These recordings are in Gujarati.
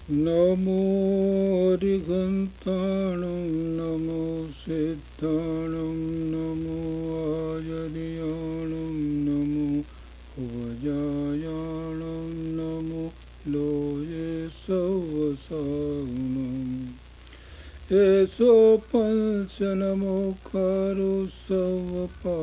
नमो अरिहन्ताणं नमो सिद्धाणं नमो आयर्याणं नमो वजायाणं नमो लोये सवसानम् एषो पंचनमोकारो सवपावपणासनो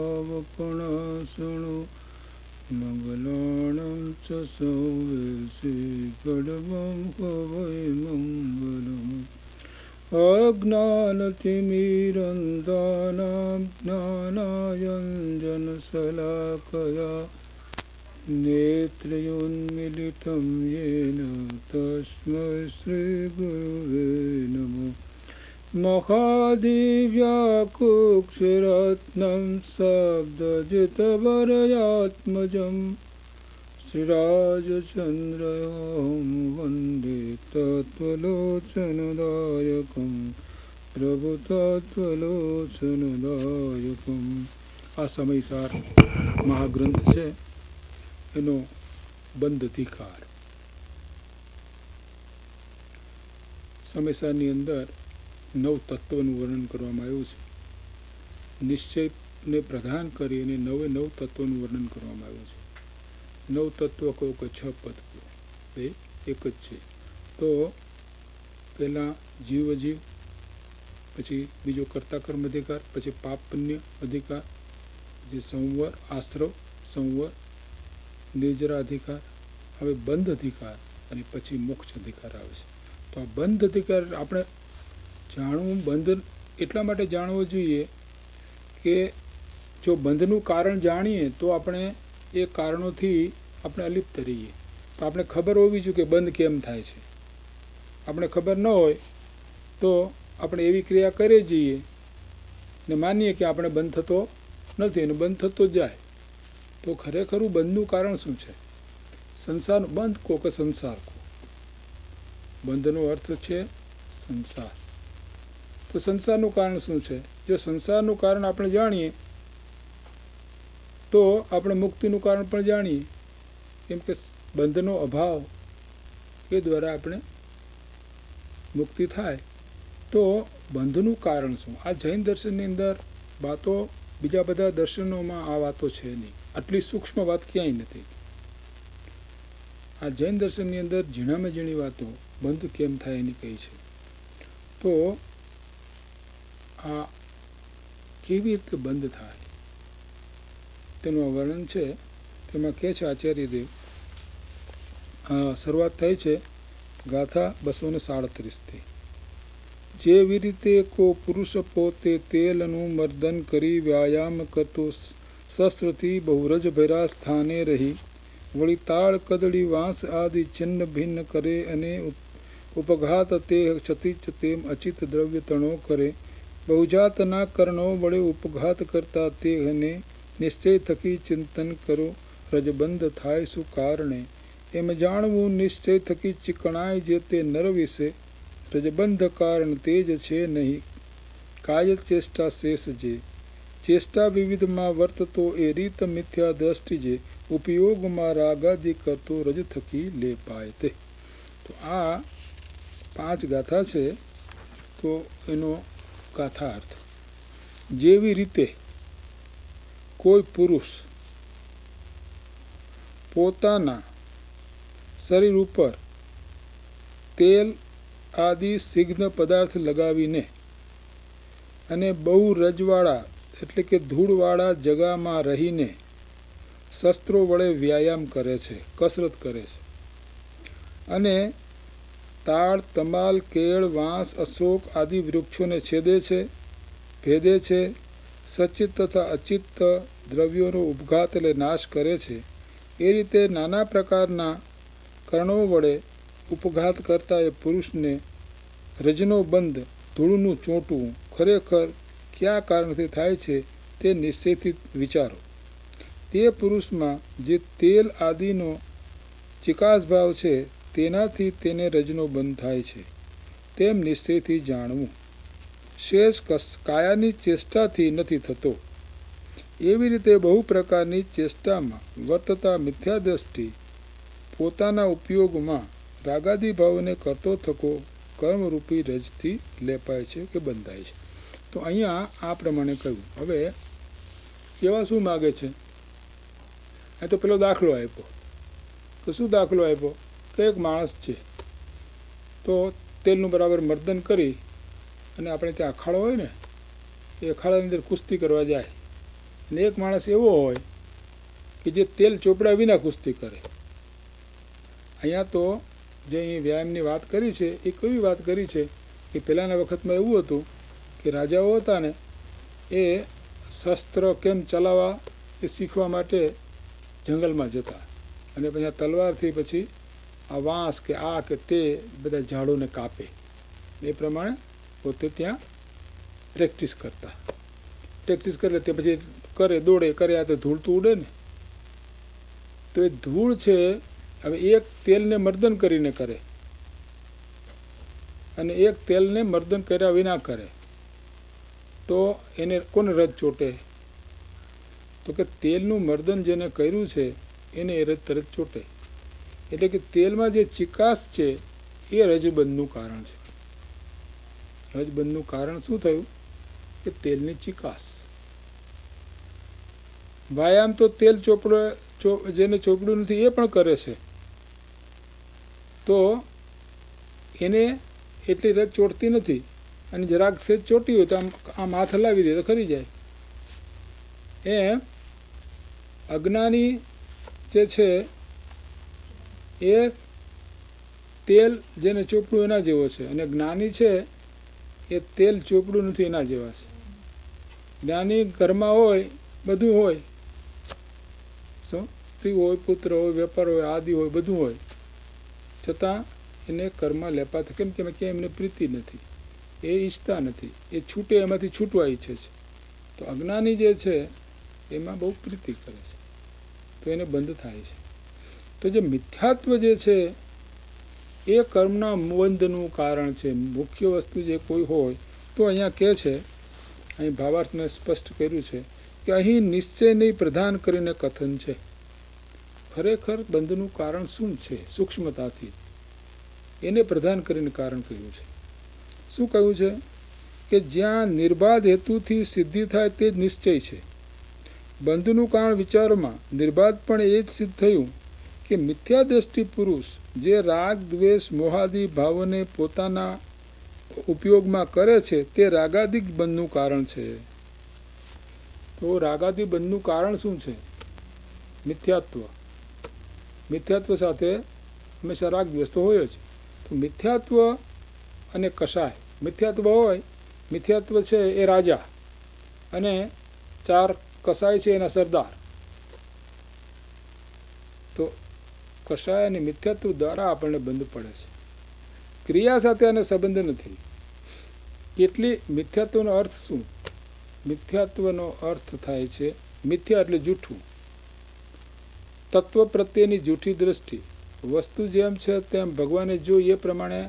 मंगलाणं च सौवेशे गडवं हवै मङ्गलम् अज्ञानतिमिरन्दानां ज्ञानाञ्जनशलाकया नेत्रोन्मीलितं येन तस्मै श्रीगुरुवे नमः महादेव्याकुक्षरत्नं शब्दजितवरयात्मजं श्रीराजचन्द्रं वन्दे तत्त्वलोचनदायकं પ્રભુ તત્વલોચનદાયકમ। આ સમયસાર મહાગ્રંથ છે એનો બંધ અધિકાર। સમયસારની અંદર 9 તત્વોનું વર્ણન કરવામાં આવ્યું છે। નિશ્ચયને પ્રધાન કરીને 9 તત્વોનું વર્ણન કરવામાં આવ્યું છે। 9 તત્વ કહો કે 6 પદ કહો એ એક જ છે। તો પહેલાં જીવ, પછી બીજો કર્તા કર્મ અધિકાર, પછી પાપ પુણ્ય અધિકાર, પછી સંવર આશ્રવ સંવર, નિર્જરા અધિકાર, હવે બંધ અધિકાર અને પછી મોક્ષ અધિકાર આવે છે। તો આ બંધ અધિકાર આપણે જાણવું, બંધ એટલા માટે જાણવો જોઈએ કે જો બંધનું કારણ જાણીએ તો આપણે એ કારણોથી આપણે અલિપ્ત રહીએ। તો આપણે ખબર હોવી જોઈએ કે બંધ કેમ થાય છે। આપણે ખબર ન હોય તો આપણે એવી ક્રિયા કરી જઈએ ને માનીએ કે આપણે બંધ થતો નથી અને બંધ થતો જાય। તો ખરેખરું બંધનું કારણ શું છે? સંસારનું બંધ કહો કે સંસાર કહો, બંધનો અર્થ છે સંસાર। તો સંસારનું કારણ શું છે? જો સંસારનું કારણ આપણે જાણીએ તો આપણે મુક્તિનું કારણ પણ જાણીએ, કેમ કે બંધનો અભાવ એ દ્વારા આપણે મુક્તિ થાય। તો બંધનું કારણ શું? આ જૈન દર્શનની અંદર વાતો બીજા બધા દર્શનોમાં આ વાતો છે નહીં, આટલી સૂક્ષ્મ વાત ક્યાંય નથી। આ જૈન દર્શનની અંદર ઝીણામાં ઝીણી વાતો બંધ કેમ થાય એની કહી છે। તો આ કેવી રીતે બંધ થાય તેનું આ વર્ણન છે। તેમાં કહે છે આચાર્યદેવ, શરૂઆત થાય છે ગાથા 237થી। જેવી રીતે કો પુરુષ પોતે તેલનું મર્દન કરી વ્યાયામ કરતો શસ્ત્રથી બહુરજ ભૈરા સ્થાને રહી વળી તાળ કદળી વાંસ આદિ છિન્ન ભિન્ન કરે અને ઉપઘાત તે ક્ષતિચ તેમ અચિત દ્રવ્ય તણો કરે। બહુજાતના કરણો વડે ઉપઘાત કરતા તે અને નિશ્ચય થકી ચિંતન કરો રજબંધ થાય શું કારણે। એમ જાણવું નિશ્ચય થકી ચીકણાય જે તે નર વિશે રજબંધ કારણ તે જ છે નહીં। કાય ચેષ્ટા શેષ જે ચેષ્ટા વિવિધમાં વર્તતો એ રીત મિથ્યા દ્રષ્ટિ જે ઉપયોગમાં રાગાદિ કરતો રજ થકી લે પાય તે। તો આ 5 ગાથા છે। તો એનો ગાથાર્થ, જેવી રીતે કોઈ પુરુષ પોતાના શરીર ઉપર તેલ આદિ સિગ્ન પદાર્થ લગાવીને અને બહુ રજવાળા એટલે કે ધૂળવાળા જગામાં રહીને શસ્ત્રો વડે વ્યાયામ કરે છે, કસરત કરે છે અને તાળ તમાલ કેળ વાંસ અશોક આદિ વૃક્ષોને છેદે છે, ભેદે છે, સચિત તથા અચિત દ્રવ્યોનો ઉપઘાત એટલે નાશ કરે છે। એ રીતે નાના પ્રકારના કર્ણો વડે ઉપઘાત કરતા એ પુરુષને રજનો બંધ, ધૂળનું ચોંટવું ખરેખર કયા કારણથી થાય છે તે નિશ્ચયથી વિચારો। તે પુરુષમાં જે તેલ આદિનો ચિકાસ ભાવ છે તેનાથી તેને રજનો બંધ થાય છે તેમ નિશ્ચયથી જાણવું। શેષ કાયાની ચેષ્ટાથી નથી થતો। એવી રીતે બહુ પ્રકારની ચેષ્ટામાં વર્તતા મિથ્યા દ્રષ્ટિ પોતાના ઉપયોગમાં રાગાદી ભાવને કરતો થકો કર્મરૂપી રજથી લેપાય છે કે બંધાય છે. તો અહીંયા આ પ્રમાણે કહ્યું. હવે એવા શું માગે છે? આ તો પેલો દાખલો આપ્યો. તો શું દાખલો આપ્યો? કે એક માણસ છે, તો તેલનું બરાબર મર્દન કરી અને આપણે ત્યાં અખાડો હોય ને, એ અખાડાની અંદર કુસ્તી કરવા જાય. અને એક માણસ એવો હોય કે જે તેલ ચોપડા વિના કુસ્તી કરે. અહીંયા તો જે અહીં વ્યાયામની વાત કરી છે એ કેવી વાત કરી છે કે પહેલાંના વખતમાં એવું હતું કે રાજાઓ હતા ને, એ શસ્ત્ર કેમ ચલાવવા એ શીખવા માટે જંગલમાં જતા, અને પછી તલવારથી પછી આ વાંસ કે આ કે તે બધા ઝાડોને કાપે. એ પ્રમાણે પોતે ત્યાં પ્રેક્ટિસ કરતા. પ્રેક્ટિસ કરે તે પછી કરે, દોડે કરે, આ તો ધૂળ તો ઉડે ને. તો એ ધૂળ છે, હવે એક તેલને મર્દન કરીને કરે અને એક તેલને મર્દન કર્યા વિના કરે, તો એને કોને રજ ચોટે? તો કે તેલનું મર્દન જેને કર્યું છે એને એ રજ તરત ચોટે. એટલે કે તેલમાં જે ચિકાસ છે એ રજબંધનું કારણ છે. રજબંધનું કારણ શું થયું? કે તેલની ચિકાસ. વ્યાયામ તો તેલ જેને ચોપડું નથી એ પણ કરે છે, તો એને એટલી રજ ચોટતી નથી. અને જરાક સેજ ચોટી હોય તો આમ હાથ હલાવી દે તો ખરી જાય. એમ અજ્ઞાની જે છે એ તેલ જેને ચોપડું એના જેવો છે, અને જ્ઞાની છે એ તેલ ચોપડું નથી એના જેવા છે. જ્ઞાની ઘરમાં હોય, બધું હોય, સ્ત્રી હોય, પુત્ર હોય, વેપાર હોય, આદિ હોય, બધું હોય, છતાં એને કર્મમાં લેપાતા. કેમ કે એમને પ્રીતિ નથી, એ ઈચ્છતા નથી, એ છૂટે એમાંથી છૂટવા ઈચ્છે છે. તો અજ્ઞાની જે છે એમાં બહુ પ્રીતિ કરે છે, તો એને બંધ થાય છે. તો જે મિથ્યાત્વ જે છે એ કર્મના બંધનું કારણ છે. મુખ્ય વસ્તુ જે કોઈ હોય તો અહીંયા કહે છે, અહીં ભાવાર્થ મેં સ્પષ્ટ કર્યું છે કે અહીં નિશ્ચયની પ્રધાન કરીને કથન છે. ખરેખર બંધનું કારણ શું છે? સૂક્ષ્મતાથી એને પ્રધાન કરીને કારણ કહ્યું છે. શું કહ્યું છે? કે જ્યાં નિર્બાધ હેતુથી સિદ્ધિ થાય તે જ નિશ્ચય છે. બંધનું કારણ વિચારોમાં નિર્બાધ પણ એ જ સિદ્ધ થયું કે મિથ્યા દ્રષ્ટિ પુરુષ જે રાગ, દ્વેષ, મોહાદી ભાવોને પોતાના ઉપયોગમાં કરે છે તે રાગાદિક બંધનું કારણ છે. તો રાગાદિ બંધનું કારણ શું છે? મિથ્યાત્વ. મિથ્યાત્વ સાથે હંમેશા રાગ દ્વેષ તો હોય જ. તો મિથ્યાત્વ અને કષાય. મિથ્યાત્વ હોય, મિથ્યાત્વ છે એ રાજા, અને 4 કસાય છે એના સરદાર. તો કષાય અને મિથ્યાત્વ દ્વારા આપણને બંધ પડે છે. ક્રિયા સાથે આને સંબંધ નથી. કેટલી મિથ્યાત્વનો અર્થ શું? મિથ્યાત્વનો અર્થ થાય છે, મિથ્યા એટલે જૂઠું, તત્વ પ્રત્યેની જૂઠી દ્રષ્ટિ. વસ્તુ જેમ છે તેમ ભગવાને જોઈ એ પ્રમાણે,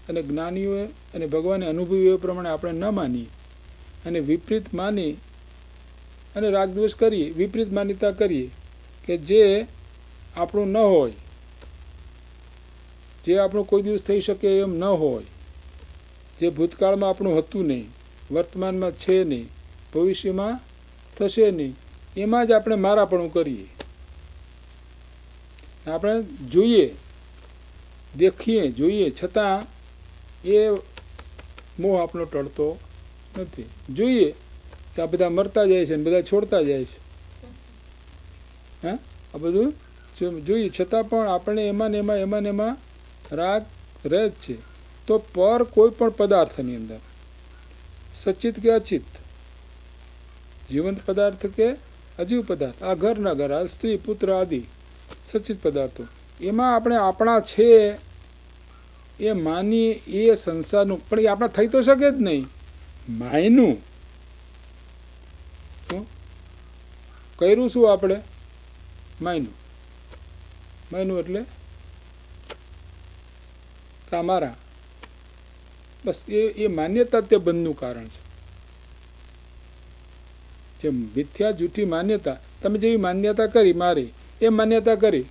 અને જ્ઞાનીઓએ અને ભગવાને અનુભવ્યું એ પ્રમાણે આપણે ન માનીએ, અને વિપરીત માની અને રાગદ્વેષ કરીએ, વિપરીત માન્યતા કરીએ કે જે આપણું ન હોય, જે આપણું કોઈ દિવસ થઈ શકે એમ ન હોય, જે ભૂતકાળમાં આપણું હતું નહીં, વર્તમાનમાં છે નહીં, ભવિષ્યમાં થશે નહીં, એમાં જ આપણે મારાપણું કરીએ. આપણે જોઈએ, દેખીએ, જોઈએ, છતાં એ મોહ આપણો ટળતો નથી. જોઈએ કે આ બધા મરતા જાય છે ને બધા છોડતા જાય છે, હા, આ બધું જોઈએ, છતાં પણ આપણે એમાં ને એમાં રાગ રહે જ છે. તો પર કોઈ પણ પદાર્થની અંદર, સચિત કે અચિત, જીવંત પદાર્થ કે અજીવ પદાર્થ, આ ઘરના ઘર, આ સ્ત્રી પુત્ર આદિ સચિત પદાર્થો, એમાં આપણે આપણા છે એ માની એ સંસારનું, પણ એ આપણા થઈ તો શકે જ નહીં. માયનું કર્યું શું આપણે? માયનું. માયનું એટલે મારા, બસ એ માન્યતા તે બંધનું કારણ છે. જે મિથ્યા જૂઠી માન્યતા, તમે જેવી માન્યતા કરી મારી, એ માન્યતા કરી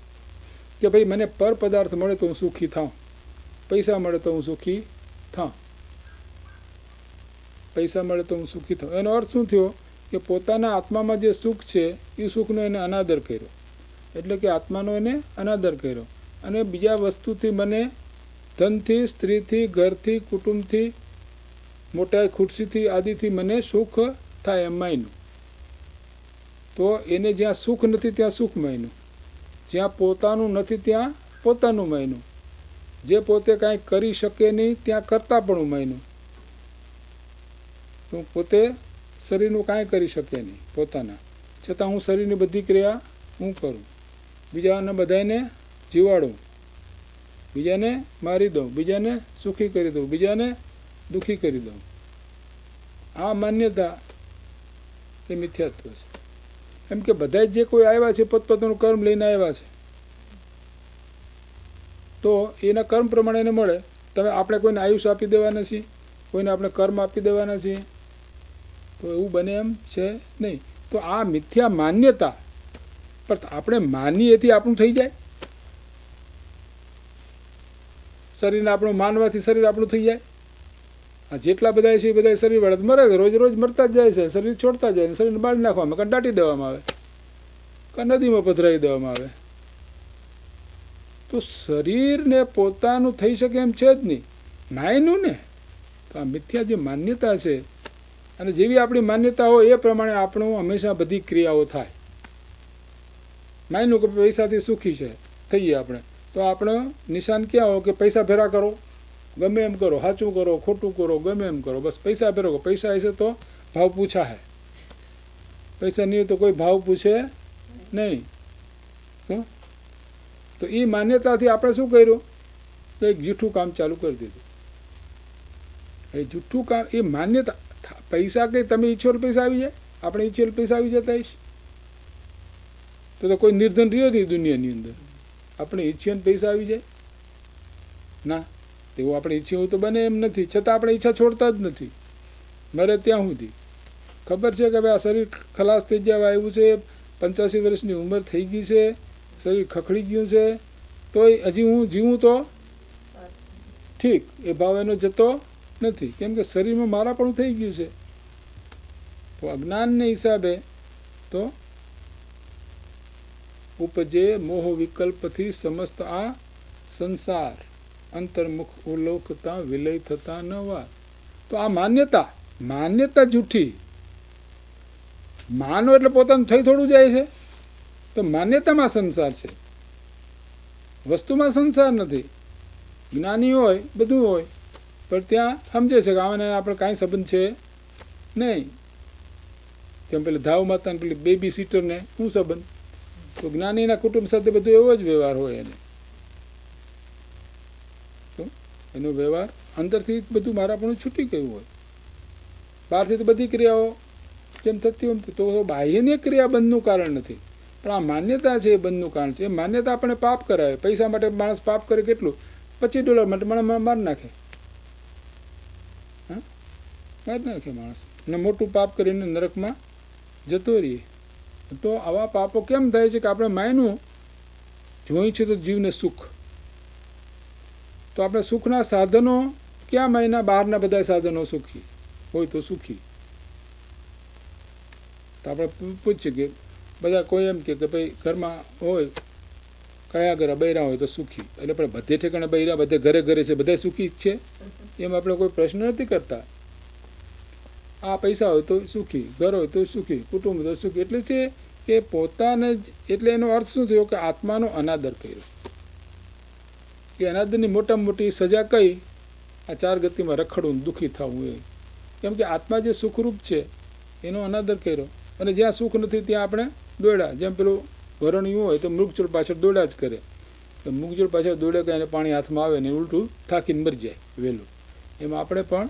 કે ભાઈ મને પર પદાર્થ મળે તો હું સુખી થાઉં, પૈસા મળે તો હું સુખી થાઉં, પૈસા મળે તો હું સુખી થાઉં. એનો અર્થ શું થયો કે પોતાના આત્મામાં જે સુખ છે એ સુખનો એને અનાદર કર્યો, એટલે કે આત્માનો એને અનાદર કર્યો. અને બીજા વસ્તુથી મને ધનથી, સ્ત્રીથી, ઘરથી, કુટુંબથી, મોટા ખુરશીથી આદિથી મને સુખ થાય એમ માન્યું. તો એને જ્યાં સુખ નથી ત્યાં સુખ માન્યું, જ્યાં પોતાનું નથી ત્યાં પોતાનું માન્યું, જે પોતે કાંઈ કરી શકે નહીં ત્યાં કરતાપણું માન્યું. તો પોતે શરીરનું કાંઈ કરી શકે નહીં પોતાના, છતાં હું શરીરની બધી ક્રિયા હું કરું, બીજાને બધાને જીવાડું, બીજાને મારી દઉં, બીજાને સુખી કરી દઉં, બીજાને દુઃખી કરી દઉં. આ માન્યતા એ મિથ્યાત્વ છે. એમ કે બધા જે કોઈ આવ્યા છે પોતપોતાનું કર્મ લઈને આવ્યા છે, તો એના કર્મ પ્રમાણે એને મળે. તમે આપણે કોઈને આયુષ્ય આપી દેવાના છીએ, કોઈને આપણે કર્મ આપી દેવાના છીએ, તો એવું બને એમ છે નહીં. તો આ મિથ્યા માન્યતા પણ આપણે માનીએ એથી આપણું થઈ જાય, શરીરને આપણું માનવાથી શરીર આપણું થઈ જાય. આ જેટલા બધા છે એ બધા શરીરવાળા મરે છે, રોજ રોજ મરતા જ જાય છે, શરીર છોડતા જાય, શરીરને બાળી નાખવામાં, કાં દાટી દેવામાં આવે, કાં નદીમાં પધરાવી દેવામાં આવે. તો શરીરને પોતાનું થઈ શકે એમ છે જ નહીં, માયનું ને. તો આ મિથ્યા જે માન્યતા છે, અને જેવી આપણી માન્યતા હોય એ પ્રમાણે આપણું હંમેશા બધી ક્રિયાઓ થાય. માયનું કે પૈસાથી સુખી છે થઈએ આપણે, તો આપણો નિશાન ક્યાં હોય કે પૈસા ભેરા કરો, ગમે એમ કરો, સાચું કરો, ખોટું કરો, ગમે એમ કરો, બસ પૈસા ભેરો. પૈસા હશે તો ભાવ પૂછા હે, પૈસા નહીં હોય તો કોઈ ભાવ પૂછે નહીં. શું? તો એ માન્યતાથી આપણે શું કર્યું તો એક જૂઠું કામ ચાલુ કરી દીધું. એ જૂઠું કામ, એ માન્યતા, પૈસા કંઈ તમે ઈચ્છો પૈસા આવી જાય, આપણે ઈચ્છેલ પૈસા આવી જતા હશે તો કોઈ નિર્ધન રહ્યો નહીં દુનિયાની અંદર. આપણે ઈચ્છીએ ને પૈસા આવી જાય ના, એવું આપણે ઈચ્છીએ એવું તો બને એમ નથી, છતાં આપણે ઈચ્છા છોડતા જ નથી મરે ત્યાં સુધી. ખબર છે કે ભાઈ આ શરીર ખલાસ થઈ જવા આવ્યું છે, 85 વર્ષની ઉંમર થઈ ગઈ છે, શરીર ખખડી ગયું છે, તોય હજી હું જીવું તો ઠીક, એ ભાવ એનો જતો નથી, કેમ કે શરીરમાં મારાપણું થઈ ગયું છે. તો અજ્ઞાનને હિસાબે તો ઉપજે મોહ વિકલ્પથી સમસ્ત આ સંસાર, અંતર્મુખ ઉલોકતા વિલય થતા નવા. તો આ માન્યતા જૂઠી. માનો એટલે પોતાનું થઈ થોડું જાય છે, તો માન્યતામાં સંસાર છે, વસ્તુમાં સંસાર નથી. જ્ઞાની હોય બધું હોય, પણ ત્યાં સમજે છે કે આને આપણે કાંઈ સંબંધ છે નહીં. તેમ પેલી ધાવ માતાને પેલી બેબી સીટરને શું સંબંધ? તો જ્ઞાનીના કુટુંબ સાથે બધું એવો જ વ્યવહાર હોય એને. તો એનો વ્યવહાર અંદરથી બધું મારા પણ છૂટી ગયું હોય, બહારથી તો બધી ક્રિયાઓ જેમ થતી હોય તો બાહ્યની ક્રિયા બંધનું કારણ નથી, પણ આ માન્યતા છે એ બંધનું કારણ છે. એ માન્યતા આપણે પાપ કરાવે. પૈસા માટે માણસ પાપ કરે કેટલું? $25 માટે માણસ મારી નાખે, હા મારી નાખે માણસ, ને મોટું પાપ કરીને નરકમાં જતો રહીએ. તો આવા પાપો કેમ થાય છે કે આપણે માયનું જોઈ છે તો જીવને સુખ, તો આપણે સુખના સાધનો ક્યાં માયના? બહારના બધા સાધનો સુખી હોય તો સુખી. તો આપણે પૂછીએ કે બધા કોઈ એમ કે ભાઈ ઘરમાં હોય કયા ઘરે બૈરા હોય તો સુખી, એટલે આપણે બધે ઠેકાણે બૈરા, બધે ઘરે ઘરે છે, બધા સુખી જ છે એમ આપણે કોઈ પ્રશ્ન નથી કરતા. આ પૈસા હોય તો સુખી, ઘર હોય તો સુખી, કુટુંબ હોય તો સુખી. એટલે છે કે પોતાને જ, એટલે એનો અર્થ શું થયો કે આત્માનો અનાદર કર્યો. એ અનાદરની મોટામાં મોટી સજા કઈ? આ 4 ગતિમાં રખડવું, દુઃખી થવું. એ કેમ કે આત્મા જે સુખરૂપ છે એનો અનાદર કર્યો, અને જ્યાં સુખ નથી ત્યાં આપણે દોડ્યા. જેમ પેલું વરણ્યું હોય તો મૃગજળ પાછળ દોડ્યા જ કરે, તો મૃગજળ પાછળ દોડે કે એને પાણી હાથમાં આવે ને ઉલટું થાકીને મરી જાય વહેલું. એમાં આપણે પણ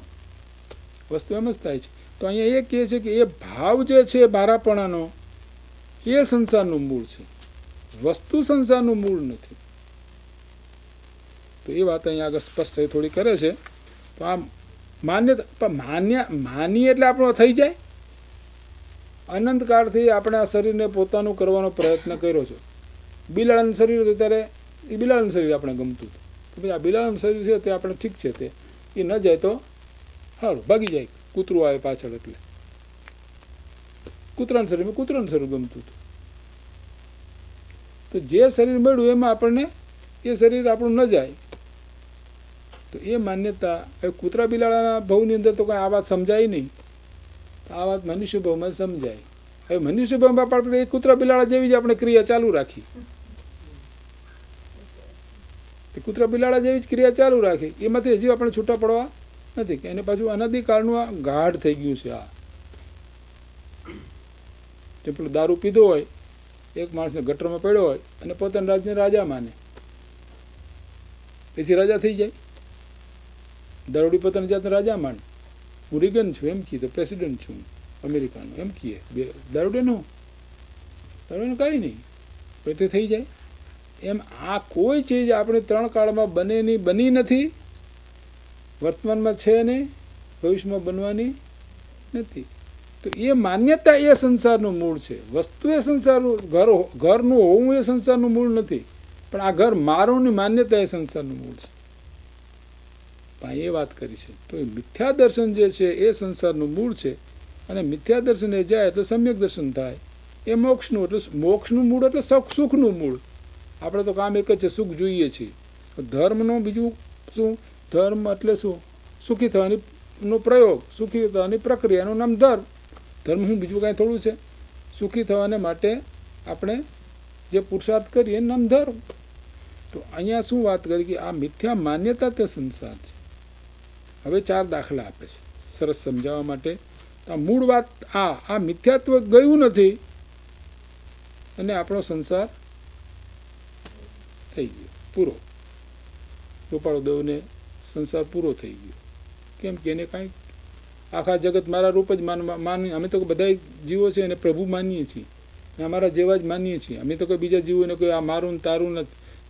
વસ્તુ એમ જ થાય છે. તો અહીંયા એ કહે છે કે એ ભાવ જે છે બારાપણાનો એ સંસારનું મૂળ છે, વસ્તુ સંસારનું મૂળ નથી. તો એ વાત અહીંયા આગળ સ્પષ્ટ થોડી કરે છે. તો આ માન્યતા, માનીએ એટલે આપણો થઈ જાય. અનંતકાળથી આપણે આ શરીરને પોતાનું કરવાનો પ્રયત્ન કર્યો છે. બિલાડાનું શરીર હતું ત્યારે એ બિલાડાનું શરીર આપણે ગમતું હતું, કે ભાઈ આ બિલાડાનું શરીર છે તે આપણે ઠીક છે, તે એ ન જાય તો સારું, ભાગી જાય. કૂતરું આવે પાછળ એટલે કૂતરાનું શરીરમાં કૂતરાનું શરીર ગમતું હતું. તો જે શરીર મળ્યું એમાં આપણને એ શરીર આપણું ન જાય. તો એ માન્યતા હવે કૂતરા બિલાડાના ભાવની અંદર તો કાંઈ આ વાત સમજાય નહીં. તો આ વાત મનુષ્ય ભાવમાં સમજાય. હવે મનુષ્ય ભાવમાં આપણે એ કૂતરા બિલાડા જેવી જ આપણે ક્રિયા ચાલુ રાખી. કૂતરા બિલાડા જેવી જ ક્રિયા ચાલુ રાખી, એમાંથી હજી આપણે છૂટા પડવા નથી. કે એને પાછું અનાદિકાળનું આ ગાઢ થઈ ગયું છે. આ જે પેલું દારૂ પીધો હોય, એક માણસને ગટરમાં પડ્યો હોય અને પોતાના રાજ્યને રાજા માને, એથી રાજા થઈ જાય. દારૂડી પોતાની જાતને રાજા માને. હું રીગન છું એમ કીએ તો પ્રેસિડેન્ટ છું અમેરિકાનો એમ કીએ. દારૂડીનું કાંઈ નહીં, પણ તે થઈ જાય. એમ આ કોઈ ચીજ આપણે 3 કાળમાં બની નથી, વર્તમાનમાં છે નહીં, ભવિષ્યમાં બનવાની નથી. તો એ માન્યતા એ સંસારનું મૂળ છે. વસ્તુ એ સંસારનું, ઘરનું હોવું એ સંસારનું મૂળ નથી, પણ આ ઘર મારુંની માન્યતા એ સંસારનું મૂળ છે. એ વાત કરી છે. તો એ મિથ્યા દર્શન જે છે એ સંસારનું મૂળ છે, અને મિથ્યા દર્શન એ જાય એટલે સમ્યક દર્શન થાય. એ મોક્ષનું, એટલે મોક્ષનું મૂળ એટલે સુખનું મૂળ. આપણે તો કામ એક જ છે, સુખ જોઈએ છીએ. ધર્મનું બીજું શું? ધર્મ એટલે શું? સુખી થવાનો પ્રયોગ, સુખી થવાની પ્રક્રિયાનું નામ ધર્મ. ધર્મ શું બીજું કાંઈ થોડું છે? સુખી થવાને માટે આપણે જે પુરુષાર્થ કરીએ એનું નામ ધર્મ. તો અહીંયા શું વાત કરી કે આ મિથ્યા માન્યતા તે સંસાર છે. હવે 4 દાખલા આપે છે સરસ સમજાવવા માટે. આ મૂળ વાત આ મિથ્યાત્વ ગયું નથી અને આપણો સંસાર થઈ ગયો પૂરો. રૂપાળો દેવને સંસાર પૂરો થઈ ગયો. કેમ કે એને કાંઈ આખા જગત મારા રૂપ જ માની, અમે તો બધા જીવો છે એને પ્રભુ માનીએ છીએ, અમારા જેવા જ માનીએ છીએ. અમે તો કોઈ બીજા જીવોને કોઈ આ મારું ને તારું ને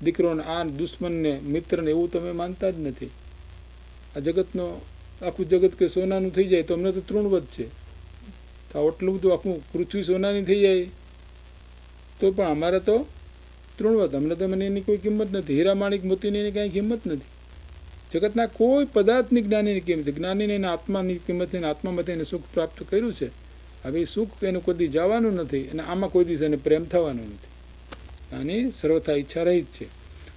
દીકરો ને આ દુશ્મનને મિત્રને એવું તો અમે માનતા જ નથી. આ જગતનો આખું જગત કે સોનાનું થઈ જાય તો અમને તો તૃણવત છે. તો આટલું બધું આખું પૃથ્વી સોનાની થઈ જાય તો પણ અમારે તો તૃણવત. અમને તો મને એની કોઈ કિંમત નથી. હીરા માણિક મોતીની એની કાંઈ કિંમત નથી. જગતના કોઈ પદાર્થની જ્ઞાનીની કિંમત, જ્ઞાનીને એના આત્માની કિંમત, એને આત્મામાંથી એને સુખ પ્રાપ્ત કર્યું છે. હવે એ સુખ એનું કોઈ દી જવાનું નથી, અને આમાં કોઈ દિવસ એને પ્રેમ થવાનો નથી. આની સર્વથા ઈચ્છા રહી જ છે.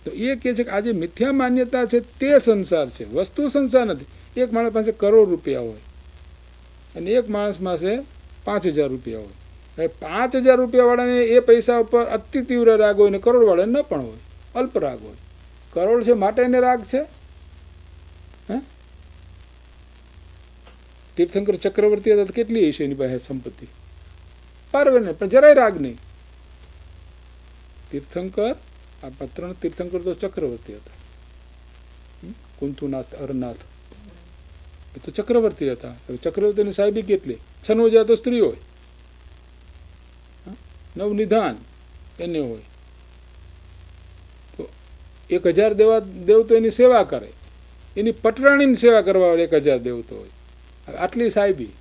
તો એ કહે છે કે આજે મિથ્યા માન્યતા છે તે સંસાર છે, વસ્તુ સંસાર નથી. એક માણસ પાસે કરોડ રૂપિયા હોય અને એક માણસ પાસે 5000 રૂપિયા હોય. હવે 5000 રૂપિયાવાળાને એ પૈસા ઉપર અતિ તીવ્ર રાગ હોય ને કરોડવાળાને ન પણ હોય, અલ્પ રાગ હોય. કરોડ છે માટે એને રાગ છે. તીર્થંકર ચક્રવર્તી હતા તો કેટલી હશે એની પાસે સંપત્તિ? પારવે નહીં, પણ જરાય રાગ નહીં. તીર્થંકર, આ 3 તીર્થંકર તો ચક્રવર્તી હતા. કુંતુનાથ, અરનાથ એ તો ચક્રવર્તી હતા. હવે ચક્રવર્તીની સાહેબી કેટલી? 96,000 તો સ્ત્રી હોય, નવનિધાન એને હોય. તો 1000 દેવતો એની સેવા કરે, એની પટરાણીની સેવા કરવા વાળા 1000 દેવતો હોય. આટલી સાહેબી,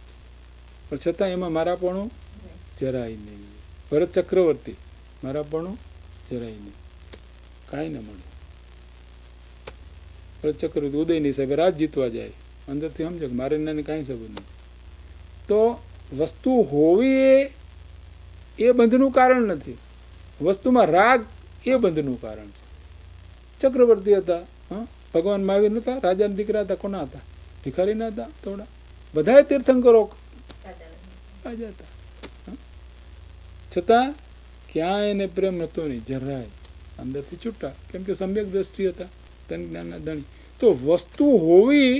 પણ છતાં એમાં મારાપણું જરાય નહીં. ભરત ચક્રવર્તી, મારાપણું જરાય નહીં, કાંઈ ન મળે. ભરત ચક્રવર્તી ઉદયની સાહેબ રાજ જીતવા જાય, અંદરથી સમજો કે મારે એનાને કાંઈ સંબંધ નથી. તો વસ્તુ હોવી એ બંધનું કારણ નથી, વસ્તુમાં રાગ એ બંધનું કારણ છે. ચક્રવર્તી હતા, ભગવાન મહાવીર નહોતા, રાજાના દીકરા હતા. કોના હતા? ભિખારી ના હતા થોડા? બધા તીર્થંકરો રાજા હતા, છતાં ક્યાંય એને પ્રેમ નહોતો નહીં, જરાય. અંદરથી છૂટા, કેમ કે સમ્યક દ્રષ્ટિ હતા, તન જ્ઞાનના ધણી. તો વસ્તુ હોવી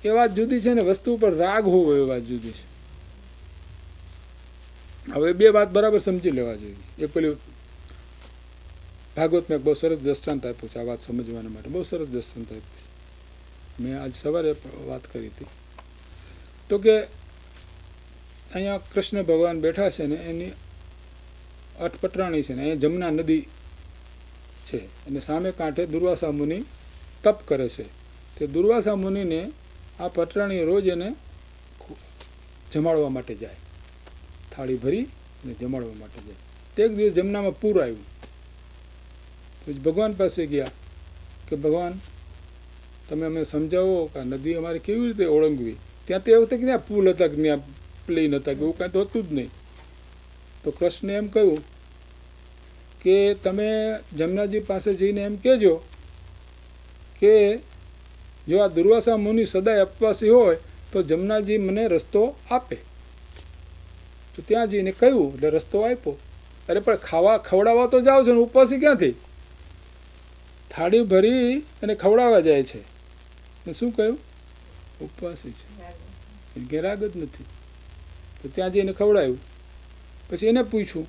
એ વાત જુદી છે ને વસ્તુ ઉપર રાગ હોવો એ વાત જુદી છે. હવે 2 વાત બરાબર સમજી લેવા જોઈએ. એક પેલું ભાગવતમાં એક બહુ સરસ દ્રષ્ટાંત આપ્યું છે આ વાત સમજવાના માટે, બહુ સરસ દ્રષ્ટાંત આપ્યું છે. મેં આજ સવારે વાત કરી હતી. તો કે અહીંયા કૃષ્ણ ભગવાન બેઠા છે ને એની અટપટરાણી છે ને અહીંયા જમના નદી છે, અને સામે કાંઠે દુર્વાસા મુનિ તપ કરે છે. તે દુર્વાસા મુનિને આ પટરાણી રોજ એને જમાડવા માટે જાય, થાળી ભરી અને જમાડવા માટે જાય. તે એક દિવસ જમનામાં પૂર આવ્યું. પછી ભગવાન પાસે ગયા કે ભગવાન તમે અમને સમજાવો કે આ નદી અમારે કેવી રીતે ઓળંગવી. ત્યાં તો એવું હતું કે ત્યાં પુલ હતા કે ત્યાં પ્લેન હતા કે એવું કાંઈ તો હતું જ નહીં. તો કૃષ્ણે એમ કહ્યું કે તમે જમનાજી પાસે જઈને એમ કહેજો કે જો આ દુર્વાસા મુનિ સદાય અપવાસી હોય તો જમનાજી મને રસ્તો આપે. તો ત્યાં જઈને કહ્યું એટલે રસ્તો આપ્યો. અરે પણ ખવડાવવા તો જાઓ છો ને ઉપવાસી ક્યાંથી? થાળી ભરી અને ખવડાવવા જાય છે ને શું કહ્યું? ઉપવાસી છે, એને કે રાગ જ નથી. તો ત્યાં જઈને ખવડાવ્યું. પછી એને પૂછ્યું,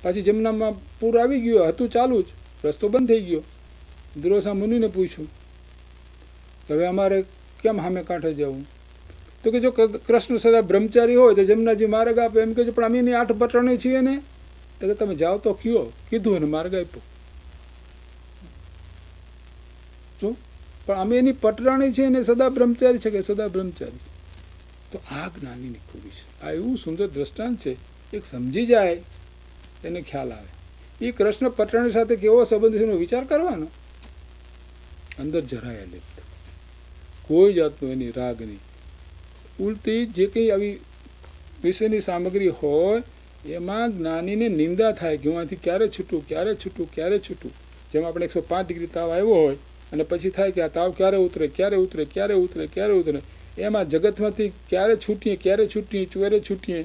પાછી જમનામાં પૂર આવી ગયું હતું ચાલુ જ, રસ્તો બંધ થઈ ગયો. દુર્વાસા મુનિને પૂછ્યું કે હવે અમારે કેમ સામે કાંઠે જવું? તો કે જો કૃષ્ણ સદા બ્રહ્મચારી હોય તો જમનાજી માર્ગ આપે. એમ કે છે પણ અમે એની 8 પટણી છીએ ને. તો કે તમે જાઓ તો કયો, કીધું અને માર્ગ આપ્યો. શું? પણ અમે એની પટરાણી છે ને સદા બ્રહ્મચારી છે કે સદા બ્રહ્મચારી. તો આ જ્ઞાનીની ખૂબી છે. આ એવું સુંદર દ્રષ્ટાંત છે, એક સમજી જાય એને ખ્યાલ આવે. એ કૃષ્ણ પટરાણી સાથે કેવો સંબંધ છે એનો વિચાર કરવાનો. અંદર જરાય લિપ્ત, કોઈ જાતનું એની રાગ નહીં. ઉલટી જે કંઈ આવી વિષયની સામગ્રી હોય એમાં જ્ઞાનીને નિંદા થાય કે હું આથી ક્યારે છૂટું, ક્યારે છૂટું, ક્યારે છૂટું. જેમ આપણે 105 ડિગ્રી તાવ આવ્યો હોય અને પછી થાય કે આ તાવ ક્યારે ઉતરે, ક્યારે ઉતરે, ક્યારે ઉતરે, ક્યારે ઉતરે. એમાં જગતમાંથી ક્યારે છૂટીએ, ક્યારે છૂટીએ, ક્યારે છૂટીએ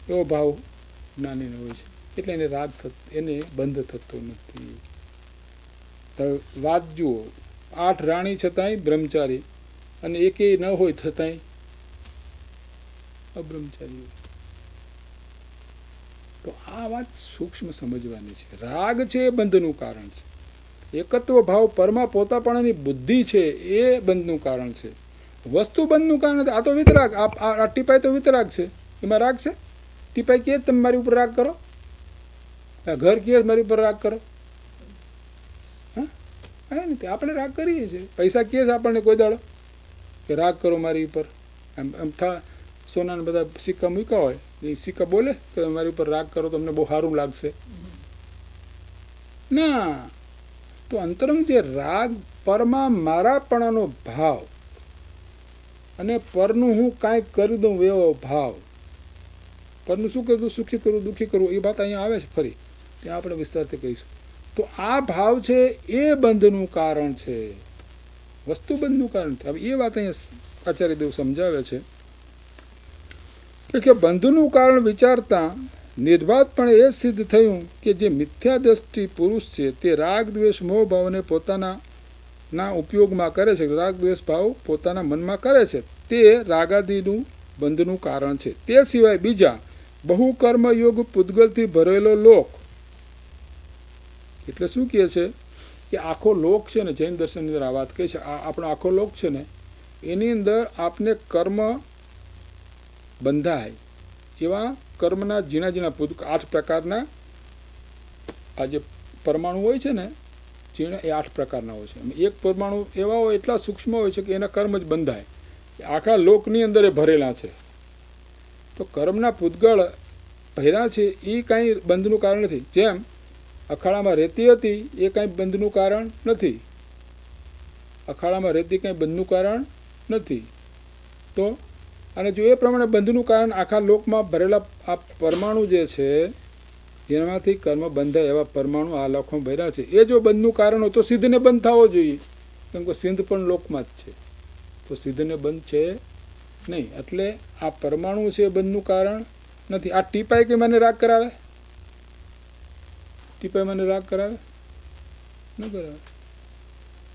એવો ભાવ જ્ઞાનીને હોય છે. એટલે એને રાગ એને બંધ થતો નથી. તો વાત જુઓ, 8 રાણી છતાંય બ્રહ્મચારી અને એકેય ન હોય છતાંય અબ્રહ્મચારી. તો આ વાત સૂક્ષ્મ સમજવાની છે. રાગ છે એ બંધનું કારણ છે. એકત્વ ભાવ પરમા પોતાપણાની બુદ્ધિ છે એ બંધનું કારણ છે. વસ્તુ બંધનું કારણ નથી. આ તો વિતરાગ, આ ટીપાઈ તો વિતરાગ છે. એમાં રાગ છે? ટીપાઈ કહે તમે મારી ઉપર રાગ કરો, આ ઘર કહે મારી ઉપર રાગ કરો. હા નથી, આપણે રાગ કરીએ છીએ. પૈસા કહે છે આપણને કોઈ દાડો કે રાગ કરો મારી ઉપર. એમ સોનાના બધા સિક્કા મૂક્યા હોય, એ સિક્કા બોલે કે મારી ઉપર રાગ કરો, તમને બહુ સારું લાગશે ના. તો અંતરંગ જે રાગ પરમાં મારાપણાનો ભાવ અને પરનું હું કાંઈક કરી દઉં એવો ભાવ. પરનું શું કરું? સુખી કરું, દુઃખી કરું, એ વાત અહીંયા આવે છે ફરી, ત્યાં આપણે વિસ્તારથી કહીશું. તો આ ભાવ છે એ બંધનું કારણ છે, વસ્તુ બંધનું કારણ છે. હવે એ વાત અહીંયા આચાર્ય દેવ સમજાવે છે કે બંધનું કારણ વિચારતા નિર્વાધપણે એ સિદ્ધ થયું કે જે મિથ્યા દ્રષ્ટિ પુરુષ છે તે રાગ દ્વેષ મોહ ભાવને પોતાના ઉપયોગમાં કરે છે, રાગ દ્વેષ ભાવ પોતાના મનમાં કરે છે, તે રાગાદિનું બંધનું કારણ છે. તે સિવાય બીજા બહુ કર્મયોગ પૂતગલથી ભરેલો લોક. એટલે શું કહે છે કે આખો લોક છે ને, જૈન દર્શનની અંદર આ વાત કહે છે, આપણો આખો લોક છે ને એની અંદર આપને કર્મ બંધાય એવા કર્મના ઝીણા ઝીણા 8 પ્રકારના આ જે પરમાણુ હોય છે ને, ઝીણા એ 8 પ્રકારના હોય છે. એક પરમાણુ એવા હોય એટલા સૂક્ષ્મ હોય છે કે એના કર્મ જ બંધાય. આખા લોકની અંદર એ ભરેલા છે. તો કર્મના પૂતગળ ભર્યા છે એ કાંઈ બંધનું કારણ નથી. જેમ અખાડામાં રેતી હતી એ કાંઈ બંધનું કારણ નથી. અખાડામાં રેતી કાંઈ બંધનું કારણ નથી. તો અને જો એ પ્રમાણે બંધનું કારણ આખા લોકમાં ભરેલા આ પરમાણુ જે છે જેનામાંથી કર્મ બંધાય એવા પરમાણુ આ લોકમાં ભર્યા છે, એ જો બંધનું કારણ હોય તો સિદ્ધને બંધ થવો જોઈએ. કેમ કે સિદ્ધ પણ લોકમાં જ છે, તો સિદ્ધને બંધ છે નહીં. એટલે આ પરમાણુ છે બંધનું કારણ નથી. આ ટીપાઈ કે મને રાગ કરાવે? ટીપાઈ મને રાગ કરાવે? ન કરાવે.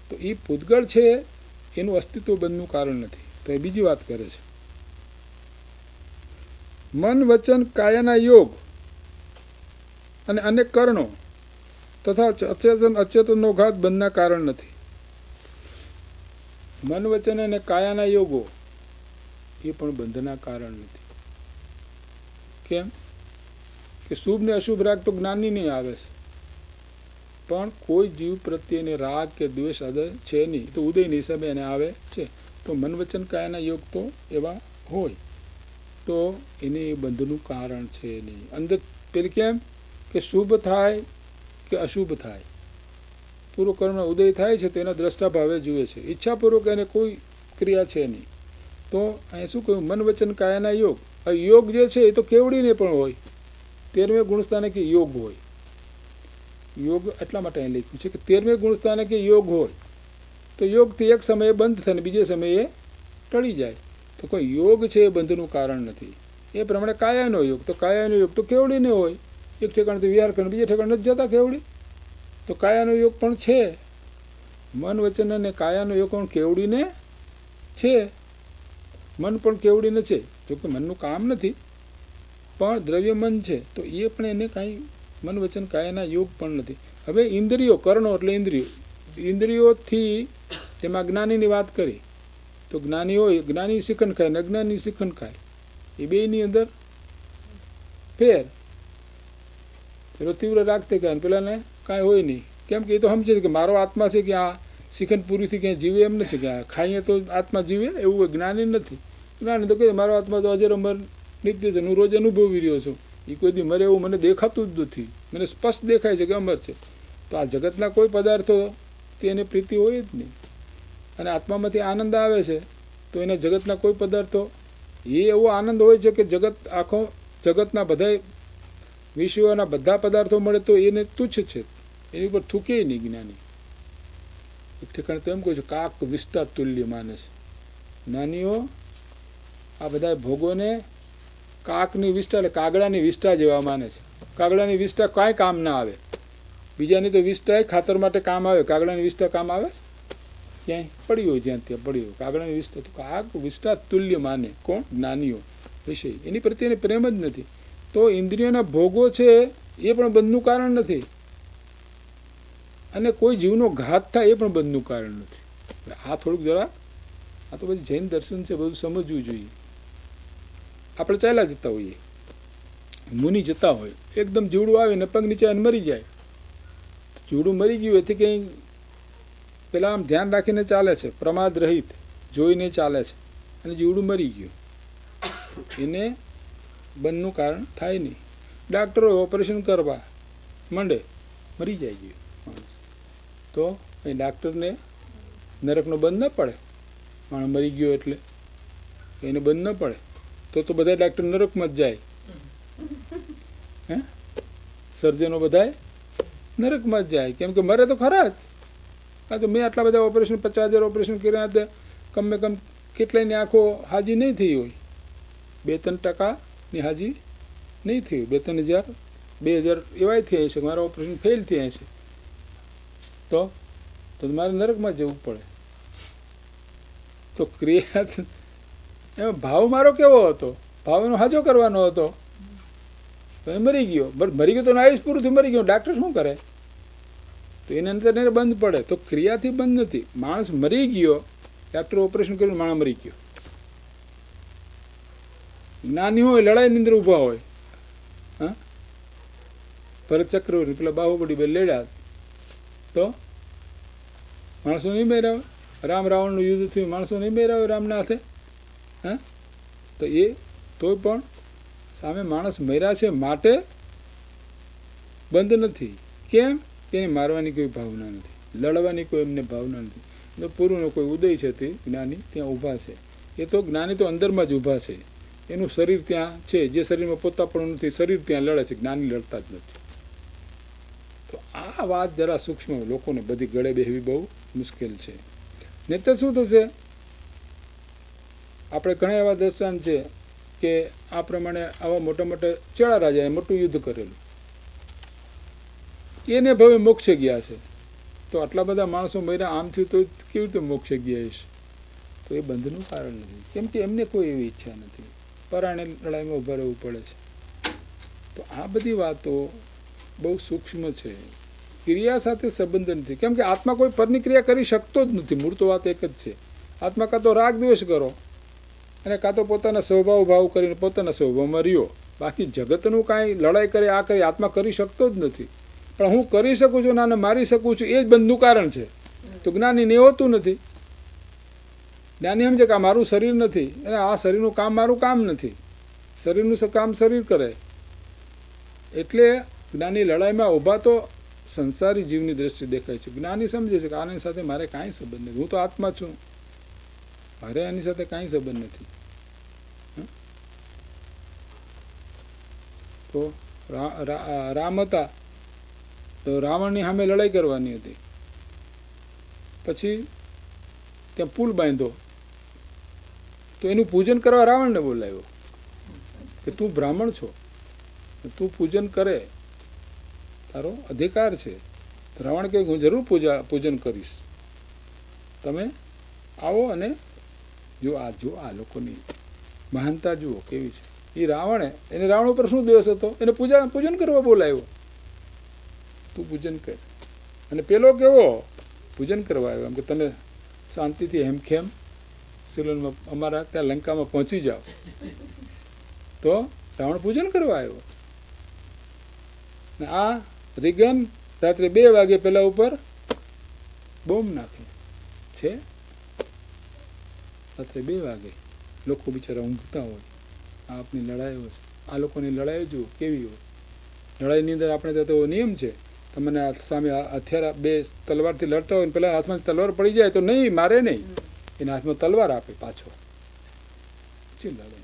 તો એ પૂતગળ છે એનું અસ્તિત્વ બંધનું કારણ નથી. તો એ બીજી વાત કરે છે. મન વચન કાયાના યોગ અને અનેક કરણો તથા અચેતન અચેતનનો ઘાત બંધના કારણ નથી. મન વચન અને કાયાના યોગો એ પણ બંધના કારણ નથી. કેમ કે શુભ ને અશુભ રાગ તો જ્ઞાની નહીં આવે છે, પણ કોઈ જીવ પ્રત્યેને રાગ કે દ્વેષ છે નહીં, તો ઉદયની હિસાબે એને આવે છે. તો મન વચન કાયાના યોગ તો એવા હોય તો એને એ બંધનું કારણ છે નહીં. અંદર પેલી કેમ કે શુભ થાય કે અશુભ થાય પૂર્વ કર્મનો ઉદય થાય છે તેના દ્રષ્ટા ભાવે જુએ છે. ઈચ્છાપૂર્વક એને કોઈ ક્રિયા છે નહીં. તો અહીં શું કહ્યું? મન વચન કાયાના યોગ. આ યોગ જે છે એ તો કેવડીને પણ હોય. 13મે ગુણસ્થાને કે યોગ હોય. યોગ એટલા માટે અહીં લખ્યું છે કે 13મે ગુણસ્થાને કે યોગ હોય તો યોગથી એક સમયે બંધ થાય ને બીજે સમયે ટળી જાય. તો કોઈ યોગ છે એ બંધનું કારણ નથી. એ પ્રમાણે કાયાનો યોગ, તો કાયાનો યોગ તો કેવડીને હોય. એક ઠેકાણથી વિહાર કરીને બીજે ઠેકાણ નથી જતા કેવડી. તો કાયાનો યોગ પણ છે. મન વચન અને કાયાનો યોગ પણ કેવડીને છે. મન પણ કેવડીને છે. જોકે મનનું કામ નથી પણ દ્રવ્ય મન છે તો એ પણ એને કાંઈ મન વચન કાયાના યોગ પણ નથી. હવે ઇન્દ્રિયો, કર્ણો એટલે ઇન્દ્રિયો, ઇન્દ્રિયોથી તેમાં જ્ઞાનીની વાત કરી તો જ્ઞાની હોય, જ્ઞાની શ્રીખંડ ખાય ને અજ્ઞાની શ્રીખંડ ખાય. એ બેની અંદર ફેર. પેલો તીવ્ર રાખતે ખાય ને પેલાને કાંઈ હોય નહીં. કેમ કે એ તો સમજે છે કે મારો આત્મા છે કે આ શ્રીખંડ પૂરીથી ક્યાંય જીવે એમ નથી કે આ ખાઈએ તો આત્મા જીવે, એવું જ્ઞાની નથી. જ્ઞાની તો કહે મારો આત્મા તો અજર અમર નિત્ય છે, હું રોજ અનુભવી રહ્યો છું. એ કોઈ દી મરે એવું મને દેખાતું જ નથી. મને સ્પષ્ટ દેખાય છે કે અમર છે. તો આ જગતના કોઈ પદાર્થો તેને પ્રીતિ હોય જ નહીં. અને આત્મામાંથી આનંદ આવે છે તો એને જગતના કોઈ પદાર્થો એ એવો આનંદ હોય છે કે જગત આખો જગતના બધા વિષયોના બધા પદાર્થો મળે તો એને તુચ્છ છે, એની ઉપર થૂકે નહીં જ્ઞાની. એક ઠેકાણે તો એમ કહું છું કાક વિષ્ટા તુલ્ય માને છે. જ્ઞાનીઓ આ બધા ભોગોને કાકની વિષ્ટા એટલે કાગડાની વિષ્ટા જેવા માને છે. કાગડાની વિષ્ટા કાંઈ કામ ના આવે. બીજાની તો વિષ્ટા ખાતર માટે કામ આવે, કાગડાની વિષ્ટા કામ આવે ક્યાંય? પડી હોય જ્યાં ત્યાં પડી હોય. કાગડાની વિષ્ટા તો કાક વિષ્ટા તુલ્ય માને. કોણ? જ્ઞાનીઓ. વિષય એની પ્રત્યે એને પ્રેમ જ નથી. તો ઇન્દ્રિયોના ભોગો છે એ પણ બંધનું કારણ નથી અને કોઈ જીવનો ઘાત થાય એ પણ બંધનું કારણ નથી. આ થોડુંક જરા, આ તો બધી જૈન દર્શન છે, બધું સમજવું જોઈએ. આપણે ચાલ્યા જતા હોઈએ, મુનિ જતા હોય, એકદમ જીવડું આવે ને પગ નીચે મરી જાય. જીવડું મરી ગયું એથી કંઈ પેલા આમ ધ્યાન રાખીને ચાલે છે, પ્રમાદ રહિત જોઈને ચાલે છે અને જીવડું મરી ગયું. એને બંધનું કારણ થાય નહીં. ડાક્ટરો ઓપરેશન કરવા માંડે, મરી જાય ગયું માણસ. તો એ ડાક્ટરને નરકનો બંધ ન પડે. માણસ મરી ગયો એટલે એને બંધ ન પડે. તો બધા ડાક્ટર નરકમાં જ જાય. હે, સર્જનો બધા નરકમાં જ જાય. કેમ કે મરે તો ખરા જ. હા, તો મેં આટલા બધા ઓપરેશન 50,000 ઓપરેશન કર્યા હતા, કમ કમ કેટલાયની આંખો હાજી નહીં થઈ હોય, 2-3% હાજી નહીં થઈ હોય. 2-3,000 2,000 એવાય થયા છે મારા ઓપરેશન ફેલ થયા છે. તો મારે નરકમાં જવું પડે. તો ક્રિયા એમાં ભાવ મારો કેવો હતો? ભાવનો હાજો કરવાનો હતો. તો એ મરી ગયો. મરી ગયો તો આયુષ પૂરું થી મરી ગયો. ડાક્ટર શું કરે? તો એના અંદર એને બંધ પડે. તો ક્રિયાથી બંધ નથી. માણસ મરી ગયો, ડાક્ટર ઓપરેશન કર્યું, માણસ મરી ગયો. જ્ઞાની હોય, લડાઈની અંદર ઊભા હોય. હા, ભરત ચક્રવર્તી પેલા બાહુબલી બે લડ્યા તો માણસો નહીં મેળવે. રામ રાવણનું યુદ્ધ થયું, માણસો નહીં મેળવે રામના હાથે. હા, તો એ તોય પણ સામે માણસ મર્યા છે માટે બંધ નથી. કેમ? કે એને મારવાની કોઈ ભાવના નથી, લડવાની કોઈ એમને ભાવના નથી. તો પૂર્વનો કોઈ ઉદય છે તે જ્ઞાની ત્યાં ઊભા છે. એ તો જ્ઞાની તો અંદરમાં જ ઊભા છે. એનું શરીર ત્યાં છે, જે શરીરમાં પોતાપણું નથી, શરીર ત્યાં લડે છે. જ્ઞાની લડતા જ નથી. તો આ વાત જરા સૂક્ષ્મ, લોકોને બધી ગળે બેહવી બહુ મુશ્કેલ છે. નહીંતર શું થશે? આપણે ઘણા એવા દર્શન છે કે આ પ્રમાણે આવા મોટા મોટા ચેડા રાજાએ મોટું યુદ્ધ કરેલું, એને ભવે મોક્ષે ગયા છે. તો આટલા બધા માણસો મર્યા, આમ થયું તો કેવી રીતે મોક્ષે ગયા છે? તો એ બંધનું કારણ નથી. કેમ કે એમને કોઈ એવી ઈચ્છા નથી. પરાણે લડાઈમાં ઊભા રહેવું પડે છે. તો આ બધી વાતો બહુ સૂક્ષ્મ છે. ક્રિયા સાથે સંબંધ નથી. કેમ કે આત્મા કોઈ પરની ક્રિયા કરી શકતો જ નથી. મૂળ તો વાત એક જ છે. આત્મા કાં તો રાગ દ્વેષ કરો અને કાં તો પોતાના સ્વભાવ ભાવ કરીને પોતાના સ્વભાવમાં રહ્યો. બાકી જગતનું કાંઈ લડાઈ કરે, આ કરી આત્મા કરી શકતો જ નથી. પણ હું કરી શકું છું અને મારી શકું છું, એ જ બંધનું કારણ છે. તો જ્ઞાનીને એ હોતું નથી. જ્ઞાની સમજે કે આ મારું શરીર નથી અને આ શરીરનું કામ મારું કામ નથી. શરીરનું કામ શરીર કરે. એટલે જ્ઞાની લડાઈમાં ઊભા તો સંસારી જીવની દ્રષ્ટિએ દેખાય છે. જ્ઞાની સમજે છે કે આની સાથે મારે કાંઈ સંબંધ નથી, હું તો આત્મા છું, મારે આની સાથે કાંઈ સંબંધ નથી. તો રામ હતા તો રાવણની સામે લડાઈ કરવાની હતી, પછી ત્યાં પુલ બાંધ્યો તો એનું પૂજન કરવા રાવણને બોલાવ્યો કે તું બ્રાહ્મણ છો, તું પૂજન કરે, તારો અધિકાર છે. રાવણ કહે હું જરૂર પૂજન કરીશ, તમે આવો અને જો આ લોકોની મહાનતા જુઓ કેવી છે. એ એને રાવણ ઉપર શું દ્વેષ હતો, એને પૂજન કરવા બોલાવ્યો, તું પૂજન કર. અને પેલો કેવો પૂજન કરવા આવ્યો, એમ કે તમે શાંતિથી હેમખેમ સિલોનમાં અમારા ત્યાં લંકામાં પહોંચી જાઓ. તો રાવણ પૂજન કરવા આવ્યો. ને આ રીગન રાત્રે 2 વાગે પેલા ઉપર બોમ્બ નાખે છે. રાત્રે 2 વાગે લોકો બિચારા ઊંઘતા હોય, આ આપની લડાઈઓ છે. આ લોકોની લડાઈ જુઓ કેવી હોય. લડાઈની અંદર આપણે તો નિયમ છે, તમને સામે હથિયાર 2 તલવારથી લડતા હોય, પેલા હાથમાં તલવાર પડી જાય તો નહીં, મારે નહીં, એના હાથમાં તલવાર આપે પાછો, પછી લડે.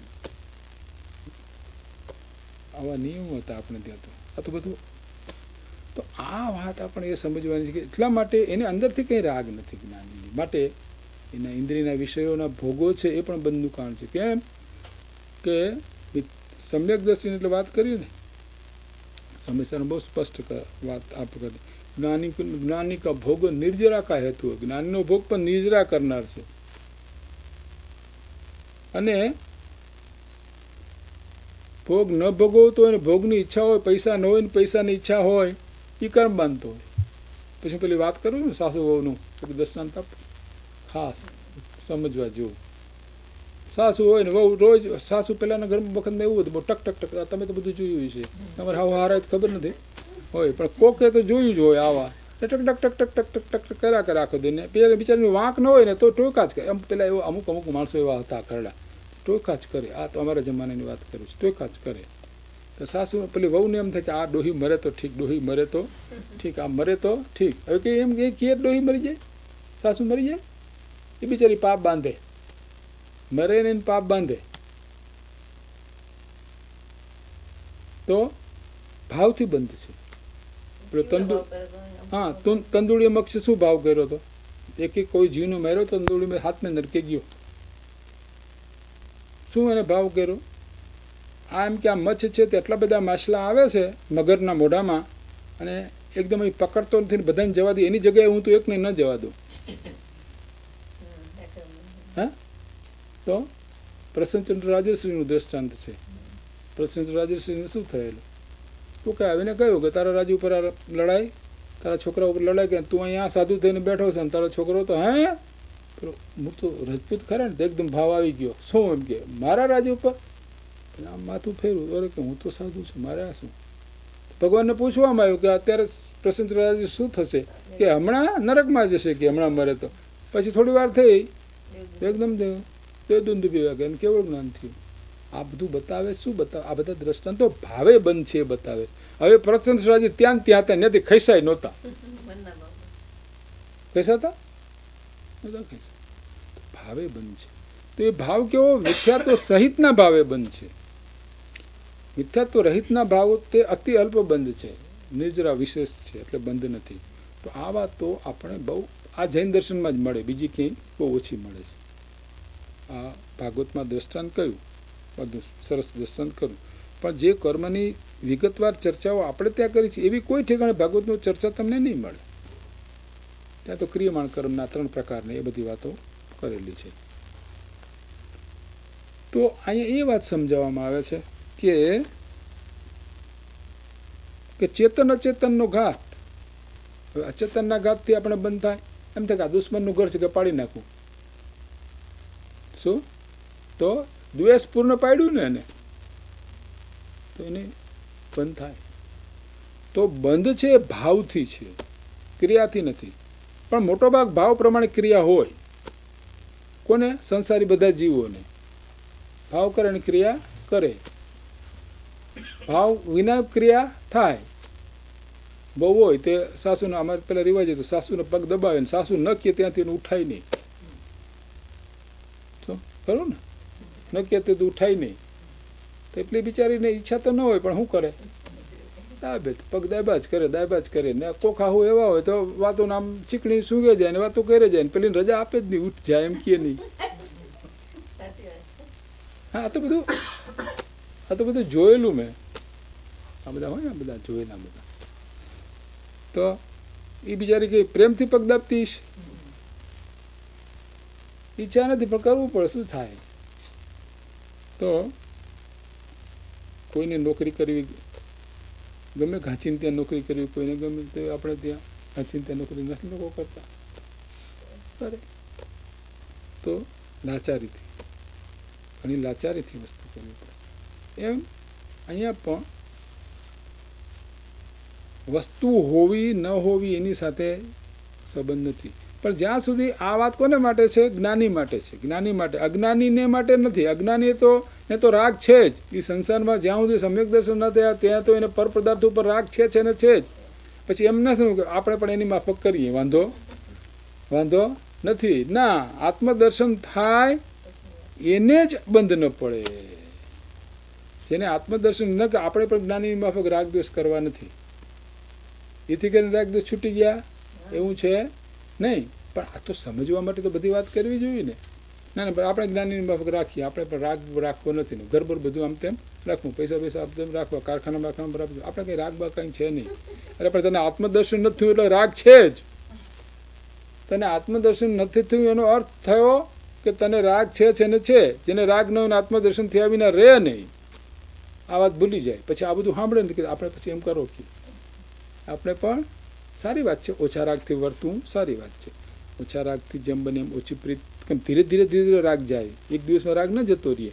આવા નિયમો હતા આપણે ત્યાં. તો આ તો બધું, તો આ વાત આપણે એ સમજવાની છે કે એટલા માટે એને અંદરથી કંઈ રાગ નથી જ્ઞાનીની, માટે એના ઇન્દ્રિયના વિષયોના ભોગો છે એ પણ બંધનું કારણ છે. કેમ કે સમ્યક દ્રષ્ટિની એટલે વાત કરી ને, સમસ્યાને બહુ સ્પષ્ટ વાત આપ કરી. જ્ઞાની કા ભોગ નિર્જરા કા હેતુ, જ્ઞાનીનો ભોગ પણ નિર્જરા કરનાર છે. અને ભોગ ન ભોગવતો હોય ને ભોગની ઈચ્છા હોય, પૈસા ન હોય ને પૈસાની ઈચ્છા હોય, એ કર્મ બાંધતો હોય. પછી પેલી વાત કરું ને સાસુ વહુનું દૃષ્ટાંત આપ, ખાસ સમજવા જેવું. સાસુ હોય ને વહુ રોજ, સાસુ પહેલાના ઘરમાં વખતમાં એવું હતું, બહુ ટક ટક ટક, તમે તો બધું જોયું છે, તમારે હાવ હારા ખબર નથી હોય, પણ કોકે તો જોયું જ હોય આવા ટક ટક ટક ટક ટક ટક ટક કર્યા કરે આખો દિન. પેલા બિચારીની વાંક ન હોય ને તો ટોકા જ કરે. એમ પેલા એવો અમુક માણસો એવા હતા ખરડા, ટોકા જ કરે. આ તો અમારા જમાનાની વાત કરું છું, ટોકા જ કરે. તો સાસુ પેલી વહુને એમ થાય કે આ ડોહી મરે તો ઠીક, ડોહી મરે તો ઠીક, આ મરે તો ઠીક. હવે કે એમ કે ડોહી મરી જાય, સાસુ મરી જાય, એ બિચારી પાપ બાંધે, મરે ને પાપ બાંધે. તો ભાવથી બંધ છે. હા, તંદુળી મક્ષ શું ભાવ કર્યો હતો? એક કોઈ જીવનો માર્યો, તંદુળી હાથને નરકે ગયો, શું એને ભાવ કર્યો? આ એમ કે આ મચ્છ છે તે એટલા બધા માછલા આવે છે મગરના મોઢામાં, અને એકદમ એ પકડતો નથી, બધાને જવા દે, એની જગ્યાએ હું તો એકને ન જવા દઉં. હા, તો પ્રસન્નચંદ્ર રાજશ્રીનું દ્રષ્ટાંત છે. પ્રસન્નચંદ્ર રાજશ્રીને શું થયેલું? તું કે આવીને કહ્યું કે તારા રાજુ ઉપર લડાઈ, તારા છોકરા ઉપર લડાઈ, કે તું અહીંયા સાધુ થઈને બેઠો છે ને તારો છોકરો તો હે પેલો હું તો રજપૂત ખરા ને, એકદમ ભાવ આવી ગયો. શું એમ કે મારા રાજુ ઉપર? આમ માથું ફેરવું, અરે કે હું તો સાધુ છું, મારે આ શું? ભગવાનને પૂછવામાં આવ્યું કે અત્યારે પ્રસન્નચંદ્ર રાજે શું થશે? કે હમણાં નરકમાં જશે, કે હમણાં મરે તો. પછી થોડી વાર થઈ એકદમ દુંદુભી વાગે અને કેવળ જ્ઞાન થયું. આ બધું બતાવે, શું બતાવે? આ બધા દ્રષ્ટાંતો ભાવે બંધ છે બતાવે. હવે પ્રસન્નચંદ્ર રાજે ત્યાં હતા, ત્યાંથી ખસાય નહોતા, ખસાતા નહોતા, ભાવે બંધ છે. તો એ ભાવ કેવો? મિથ્યાત્વ સહિતના ભાવે બંધ છે. મિથ્યાત્વ રહિતના ભાવ તે અતિ અલ્પ બંધ છે, નિર્જરા વિશેષ છે, એટલે બંધ નથી. તો આ વાત તો આપણે બહુ આ જૈન દર્શનમાં જ મળે, બીજી ક્યાંય બહુ ઓછી મળે છે. આ ભાગવતમાં દ્રષ્ટાંત કહ્યું, બધું સરસ દ્રષ્ટાંત કર્યું, પણ જે કર્મની વિગતવાર ચર્ચાઓ આપણે ત્યાં કરી છે એવી કોઈ ઠેકાણે ભાગવતની ચર્ચા તમને નહીં મળે. ત્યાં તો ક્રિયમાણ કર્મના 3 પ્રકારની એ બધી વાતો કરેલી છે. તો અહીંયા એ વાત સમજાવવામાં આવે છે કે ચેતન અચેતનનો ઘાત. હવે અચેતનના ઘાતથી આપણે બંધ થાય, એમ થાય કે આ દુશ્મનનું ઘર છે કે પાડી નાખવું. શું? તો દ્વેષ પૂર્ણ પાડ્યું ને એને, તો એને બંધ થાય. તો બંધ છે ભાવથી છે, ક્રિયાથી નથી. પણ મોટો ભાગ ભાવ પ્રમાણે ક્રિયા હોય. કોને? સંસારી બધા જીવોને. ભાવ કરે અને ક્રિયા કરે. ભાવ વિના ક્રિયા થાય. બહુ હોય તે સાસુને, અમારે પેલા રિવાજ હતો, સાસુને પગ દબાવે ને સાસુ ન કહે ત્યાંથી એને ઉઠાય નહીં. તો ખરું ને, ન કહે તો ઉઠાય નહીં. તો એટલી બિચારીને ઈચ્છા તો ન હોય, પણ શું કરે, દાબે પગ દાબા જ કરે ને કોખા હું એવા હોય તો વાતો નામ ચીકણી સૂંઘે જાય ને વાતો કરે જાય ને પેલી રજા આપે જ નહીં, ઉઠ જાય એમ કે નહીં. હા, આ તો બધું જોયેલું મેં. આ બધા હોય ને, બધા જોયેલા બધા. તો એ બિચારી કે પ્રેમથી પગ દાબતીશ, ઈચ્છા નથી પણ કરવું પડે, શું થાય. તો કોઈને નોકરી કરવી ગમે, ઘાંચીને ત્યાં નોકરી કરવી કોઈને ગમે, તો આપણે ત્યાં ઘાંચીને ત્યાં નોકરી નથી લોકો કરતા. અરે તો લાચારીથી, ઘણી લાચારીથી વસ્તુ કરવી પડે. એમ અહીંયા પણ વસ્તુ હોવી ન હોવી એની સાથે સંબંધ નથી. પણ જ્યાં સુધી આ વાત કોને માટે છે? જ્ઞાની માટે છે. જ્ઞાની માટે, અજ્ઞાનીને માટે નથી. અજ્ઞાની તો એ તો રાગ છે જ. એ સંસારમાં જ્યાં સુધી સમ્યક દર્શન ન થયા ત્યાં તો એને પર પદાર્થ ઉપર રાગ છે ને છે જ. પછી એમ ના શું કે આપણે પણ એની માફક કરીએ, વાંધો નથી. ના, આત્મદર્શન થાય એને જ બંધ ન પડે. જેને આત્મદર્શન ન કે આપણે પણ જ્ઞાનીની માફક રાગદ્વેષ કરવા નથી. એથી કરીને રાગદ્વેષ છૂટી ગયા એવું છે નહીં. પણ આ તો સમજવા માટે તો બધી વાત કરવી જોઈએ ને. ના ના, આપણે જ્ઞાનીની માફક રાખીએ, આપણે પણ રાગ રાખવો નથી ને, ઘર પર બધું આમ તેમ રાખવું, પૈસા આમ તેમ રાખવા, કારખાનામાં રાખવું, આપણે કંઈ રાગ બાગ કંઈ છે નહીં. અરે પણ તને આત્મદર્શન નથી થયું એટલે રાગ છે જ. તને આત્મદર્શન નથી થયું એનો અર્થ થયો કે તને રાગ છે ને છે. જેને રાગ ન હોય આત્મદર્શન થયા વિના રહે નહીં. આ વાત ભૂલી જાય. પછી આ બધું સાંભળે ને કે આપણે પછી એમ કરો કે આપણે પણ સારી વાત છે, ઓછા રાગથી વર્તવું સારી વાત છે. ઓછા રાગથી જેમ બને એમ ઓછી પ્રીત, કેમ ધીરે ધીરે રાગ જાય. એક દિવસમાં રાગ ન જતો રહીએ.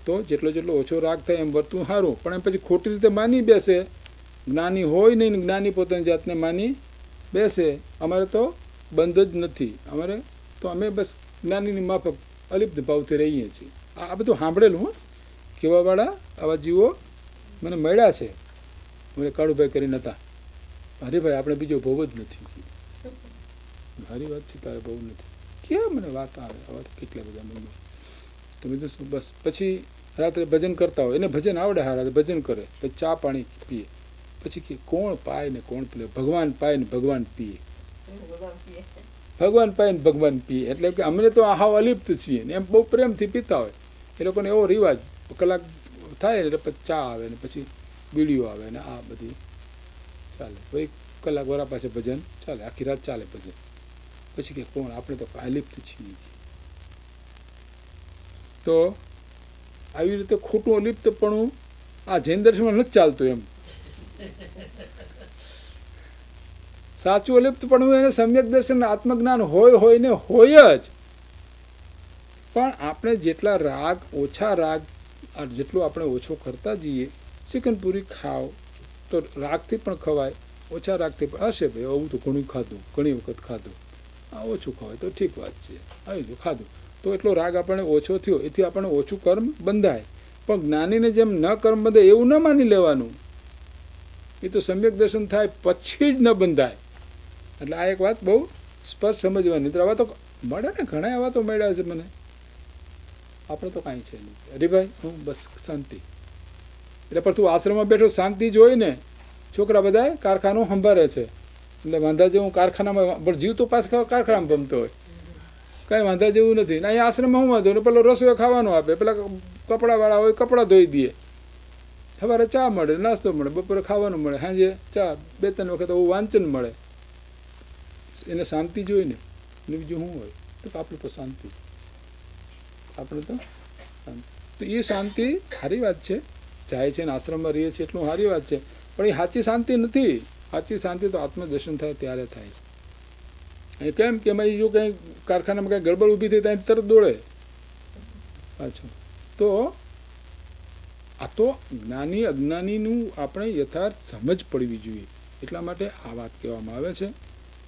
તો જેટલો ઓછો રાગ થાય એમ વર્તવું સારું. પણ એમ પછી ખોટી રીતે માની બેસે, જ્ઞાની હોય નહીં ને જ્ઞાની પોતાની જાતને માની બેસે, અમારે તો બંધ જ નથી. અમારે તો અમે બસ જ્ઞાનીની માફક અલિપ્ત ભાવથી રહીએ છીએ. આ બધું સાંભળેલું હો, કહેવાવાળા આવા જીવો મને મળ્યા છે. મને કાળુભાઈ કરીને હતા, હરીભાઈ આપણે બીજો ભવ જ નથી. મારી વાત છે, તારે બહુ નથી. કેમ મને વાત આવે, આવા કેટલા બધા મહિનો. તો બીજું શું, બસ પછી રાત્રે ભજન કરતા હોય, એને ભજન આવડે, હા રાત્રે ભજન કરે, પછી ચા પાણી પીએ. પછી કે કોણ પાય ને કોણ પીએ? ભગવાન પાય ને ભગવાન પીએ. ભગવાન પાય ને ભગવાન પીએ. એટલે કે અમને તો હાવ અલિપ્ત છીએ ને એમ બહુ પ્રેમથી પીતા હોય. એ લોકોને એવો રિવાજ, કલાક થાય એટલે પછી ચા આવે ને પછી બીડીઓ આવે ને આ બધી ચાલે. ભાઈ કલાક વરા પાસે ભજન ચાલે, આખી રાત ચાલે ભજન. પછી કે કોણ, આપણે તો અલિપ્ત છીએ. તો આવી રીતે ખોટું અલિપ્તપણું આ જૈન દર્શનમાં નથી ચાલતું. એમ સાચું અલિપ્તપણું એને સમ્યક દર્શન આત્મજ્ઞાન હોય ને હોય જ. પણ આપણે જેટલા રાગ, ઓછા રાગ, જેટલું આપણે ઓછો કરતા જઈએ. ચિકન પૂરી ખાવ તો રાગથી પણ ખવાય, ઓછા રાગથી પણ હશે ભાઈ આવું તો ઘણું ખાધું, ઘણી વખત ખાધું, આ ઓછું ખવાય તો ઠીક વાત છે, આવી ખાધું તો એટલો રાગ આપણને ઓછો થયો, એથી આપણને ઓછું કર્મ બંધાય. પણ જ્ઞાનીને જેમ ન કર્મ બંધાય એવું ન માની લેવાનું. એ તો સમ્યક દર્શન થાય પછી જ ન બંધાય. એટલે આ એક વાત બહુ સ્પષ્ટ સમજવાની. તો આવા તો મળે ને, ઘણા એવા તો મળ્યા છે મને. આપણે તો કાંઈ છે નહીં. હરીભાઈ હું બસ શાંતિ. એટલે પણ તું આશ્રમમાં બેઠો શાંતિ જોઈ ને, છોકરા બધા કારખાનું સંભાળે છે. એટલે વાંધા જેવું કારખાનામાં, પણ જીવ તો પાછો કારખાનામાં ભમતો હોય, કાંઈ વાંધા જેવું નથી. અહીંયા આશ્રમમાં શું વાંધો ને, પેલો રસોઈ ખાવાનું આપે, પેલા કપડાવાળા હોય કપડાં ધોઈ દે, સવારે ચા મળે, નાસ્તો મળે, બપોરે ખાવાનું મળે, સાંજે ચા 2-3 વખત એવું વાંચન મળે. એને શાંતિ જોઈ ને, બીજું શું હોય? તો આપણે તો શાંતિ, આપણે તો શાંતિ. તો એ શાંતિ સારી વાત છે, જાય છે ને આશ્રમમાં રહીએ છીએ એટલું સારી વાત છે. પણ એ સાચી શાંતિ નથી. સાચી શાંતિ તો આત્મદર્શન થાય ત્યારે થાય છે. એ કેમ કે એમાં જો કંઈ કારખાનામાં કંઈ ગડબડ ઊભી થઈ ત્યાં તરત દોડે પાછું. તો આ તો જ્ઞાની અજ્ઞાનીનું આપણે યથાર્થ સમજ પડવી જોઈએ. એટલા માટે આ વાત કહેવામાં આવે છે.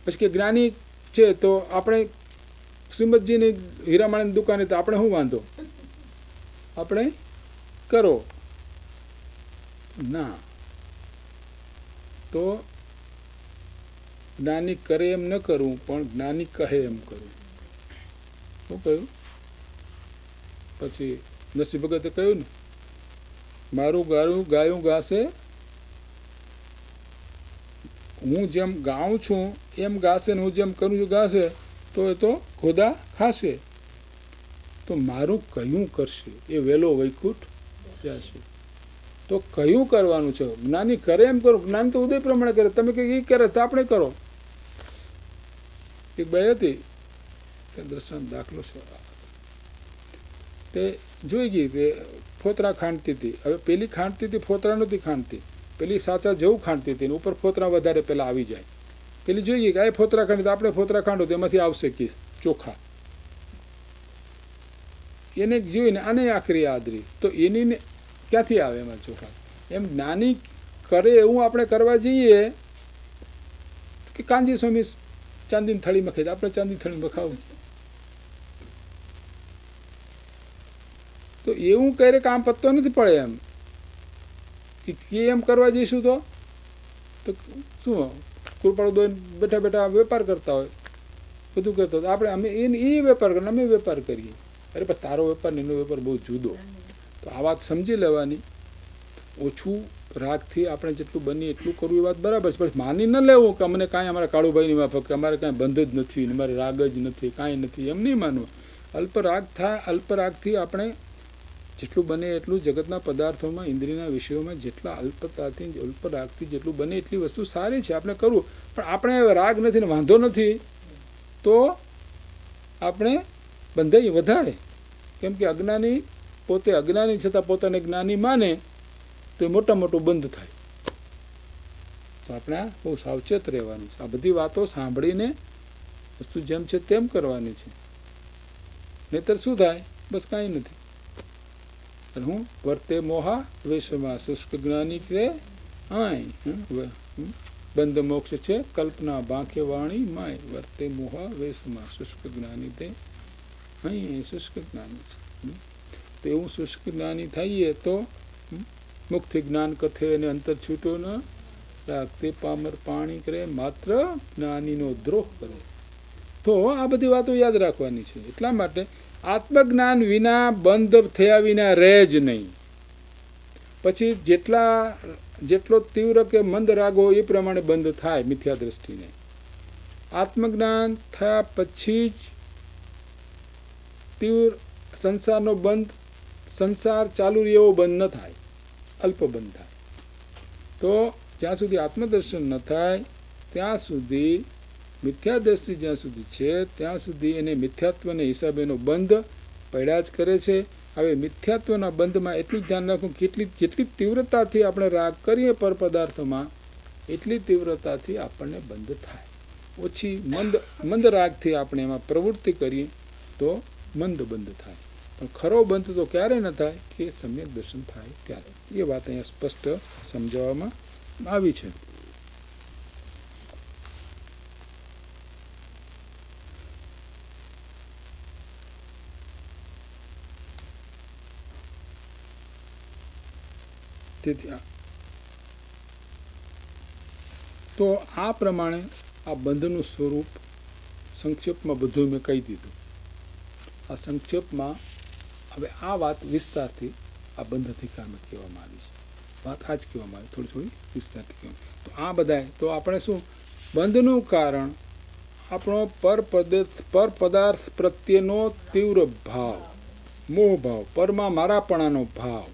પછી કે જ્ઞાની છે તો આપણે શ્રીમદજીની હીરામાણીની દુકાને તો આપણે શું વાંધો, આપણે કરો ના. તો જ્ઞાની કરે એમ ન કરવું, પણ જ્ઞાની કહે એમ કરવું. શું કહ્યું? પછી નરસિંહ ભગતે કહ્યું ને, મારું ગાયું ગાશે, હું જેમ ગાઉં છું એમ ગાશે ને હું જેમ કરું છું ગાશે, તો એ તો ખોદા ખાશે. તો મારું કયું કરશે એ વેલો વૈકુંઠ જશે. તો કયું કરવાનું છે? જ્ઞાની કરે એમ કરો. જ્ઞાની તો ઉદય પ્રમાણે કરે. તમે કંઈક એ કરે તો આપણે કરો. એક બાઈ હતી, તે દ્રષ્ટાંત દાખલો છે, તે જોઈ ગઈ, તે ફોતરા ખાંડતી હતી. હવે પેલી ખાંડતી હતી, ફોતરા નહોતી ખાંડતી, પેલી સાચા જેવું ખાંડતી હતી, ઉપર ફોતરા વધારે પેલા આવી જાય. પેલી જોઈ ગઈ કે આ ફોતરા ખાંડી, તો આપણે ફોતરા ખાંડો તો એમાંથી આવશે કે ચોખા. એને જોઈને આને આખરી આદરી, તો એની ક્યાંથી આવે એમાં ચોખા? એમ જ્ઞાની કરે એવું આપણે કરવા જઈએ કે કાનજી સ્વામી ચાંદીની થાળીમાં ખાઈ, આપણે ચાંદી થાળીમાં ખાવું, તો એવું કરે કામ પત્તો નથી પડે. એમ કે એમ કરવા જઈશું તો શું કૃપાળુ દોઈને બેઠા બેઠા વેપાર કરતા હોય, બધું કરતો હોય, આપણે અમે એ વેપાર કરીએ, અમે વેપાર કરીએ. અરે પણ તારો વેપાર ને એનો વેપાર બહુ જુદો. તો આ વાત સમજી લેવાની. ઓછું રાગથી આપણે જેટલું બનીએ એટલું કરવું એ વાત બરાબર છે, પણ માની ન લેવું કે અમને કાંઈ અમારા કાળુભાઈની માફક કે અમારે કાંઈ બંધ જ નથી, અમારે રાગ જ નથી, કાંઈ નથી, એમ નહીં માનવું. અલ્પરાગ થાય. અલ્પરાગથી આપણે જેટલું બને એટલું જગતના પદાર્થોમાં, ઇન્દ્રિયના વિષયોમાં જેટલા અલ્પતાથી, અલ્પરાગથી જેટલું બને એટલી વસ્તુ સારી છે, આપણે કરવું. પણ આપણે રાગ નથી ને વાંધો નથી તો આપણે બંધાઈ વધારે. કેમ કે અજ્ઞાની પોતે અજ્ઞાની છતાં પોતાને જ્ઞાની માને તો એ મોટા મોટું બંધ થાય. તો આપણે આ બહુ સાવચેત રહેવાનું છે. આ બધી વાતો સાંભળીને વસ્તુ જેમ છે તેમ કરવાની છે, નહીતર શું થાય? બસ કાંઈ નથી. હું વર્તે મોહા વેશમાં શુષ્ક જ્ઞાની કે બંધ મોક્ષ છે કલ્પના બાંકે વાણી માય. વર્તે મોહા વેશમાં શુષ્ક જ્ઞાની તે અહીં શુષ્ક જ્ઞાની છે. તો એવું શુષ્ક જ્ઞાની થઈએ તો મુક્તિ જ્ઞાન કથે અને અંતર છૂટો ન રાખતે પામર પાણી કરે, માત્ર જ્ઞાનીનો દ્રોહ કરે. તો આ બધી વાતો યાદ રાખવાની છે. એટલા માટે આત્મજ્ઞાન વિના બંધ થયા વિના રહે જ નહીં. પછી જેટલો તીવ્ર કે મંદ રાગ હોય એ પ્રમાણે બંધ થાય મિથ્યા દ્રષ્ટિને. આત્મજ્ઞાન થયા પછી જ તીવ્ર સંસારનો બંધ, સંસાર ચાલુ રહે એવો બંધ ન થાય, અલ્પ બંધ થાય. તો જ્યાં સુધી આત્મદર્શન ન થાય ત્યાં સુધી મિથ્યા દ્રષ્ટિ જ્યાં સુધી છે ત્યાં સુધી એને મિથ્યાત્વને હિસાબે એનો બંધ પડ્યા જ કરે છે. હવે મિથ્યાત્વના બંધમાં એટલું જ ધ્યાન રાખવું, જેટલી તીવ્રતાથી આપણે રાગ કરીએ પર પદાર્થમાં એટલી તીવ્રતાથી આપણને બંધ થાય. ઓછી મંદ રાગથી આપણે એમાં પ્રવૃત્તિ કરીએ તો મંદ બંધ થાય. પણ ખરો બંધ તો ક્યારે ન થાય? કે સમ્યક દર્શન થાય ત્યારે. એ વાત અહીંયા સ્પષ્ટ સમજાવવામાં આવી છે. તેથી તો આ પ્રમાણે આ બંધનું સ્વરૂપ સંક્ષેપમાં બધું મેં કહી દીધું. આ સંક્ષેપમાં હવે આ વાત વિસ્તારથી આ બંધ અધિકારમાં કહેવામાં આવી છે. વાત આ જ કહેવામાં આવી, થોડી વિસ્તારથી કહેવામાં. તો આ બધાય તો આપણે શું બંધનું કારણ આપણો પર પદાર્થ પ્રત્યેનો તીવ્ર ભાવ, મોહ ભાવ, પરમાં મારાપણાનો ભાવ,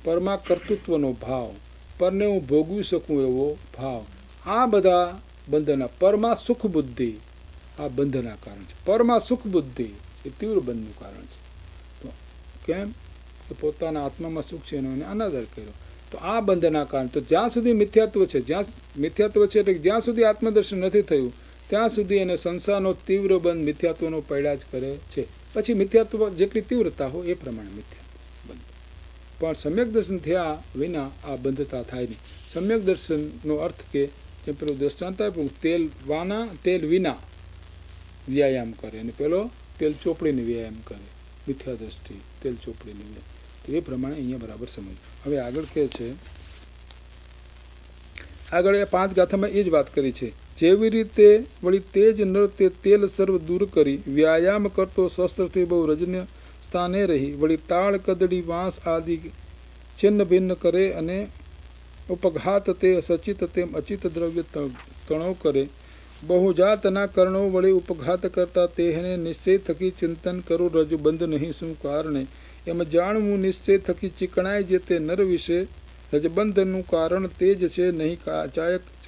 પરમાં કર્તૃત્વનો ભાવ, પરને હું ભોગવી શકું એવો ભાવ, આ બધા બંધના. પરમાં સુખ બુદ્ધિ આ બંધના કારણ છે. પરમાં સુખ બુદ્ધિ એ તીવ્ર બંધનું કારણ છે. તો કેમ કે પોતાના આત્મામાં સુખ છે એનો એને અનાદર કર્યો. તો આ બંધના કારણ. તો જ્યાં સુધી મિથ્યાત્વ છે, એટલે જ્યાં સુધી આત્મદર્શન નથી થયું ત્યાં સુધી એને સંસારનો તીવ્ર બંધ મિથ્યાત્વનો પડ્યા જ કરે છે. પછી મિથ્યાત્વ જેટલી તીવ્રતા હોય એ પ્રમાણે મિથ્યાત્વ બંધ. પણ સમ્યક દર્શન થયા વિના આ બંધતા થાય નહીં. સમ્યક દર્શનનો અર્થ કે જે પેલું દ્રષ્ટાંત આપ્યું, તેલ વિના વ્યાયામ કરે અને પેલો તેલ ચોપડીને વ્યાયામ કરે. મિથ્યા દ્રષ્ટિ તેલ ચોપડીને વ્યાયામ. તો એ પ્રમાણે અહીંયા બરાબર સમજ. હવે આગળ કહે છે આગળ એ 5 ગાથામાં એ જ વાત કરી છે. જેવી રીતે વળી તે જ નર તે તેલ સર્વ દૂર કરી વ્યાયામ કરતો શસ્ત્રથી બહુ રજન્ય સ્થાને રહી વળી તાળ કદડી વાંસ આદિ છિન્ન ભિન્ન કરે અને ઉપઘાત તે સચિત તેમ અચિત દ્રવ્ય તણો કરે બહુજાતના કર્ણો વળી ઉપઘાત કરતા તેહને નિશ્ચય થકી ચિંતન કરું રજુ બંધ નહીં શું કારણે એમ જાણવું નિશ્ચય થકી ચીકણાય જે તે નર વિશે રજબંધનું કારણ તે જ છે નહીં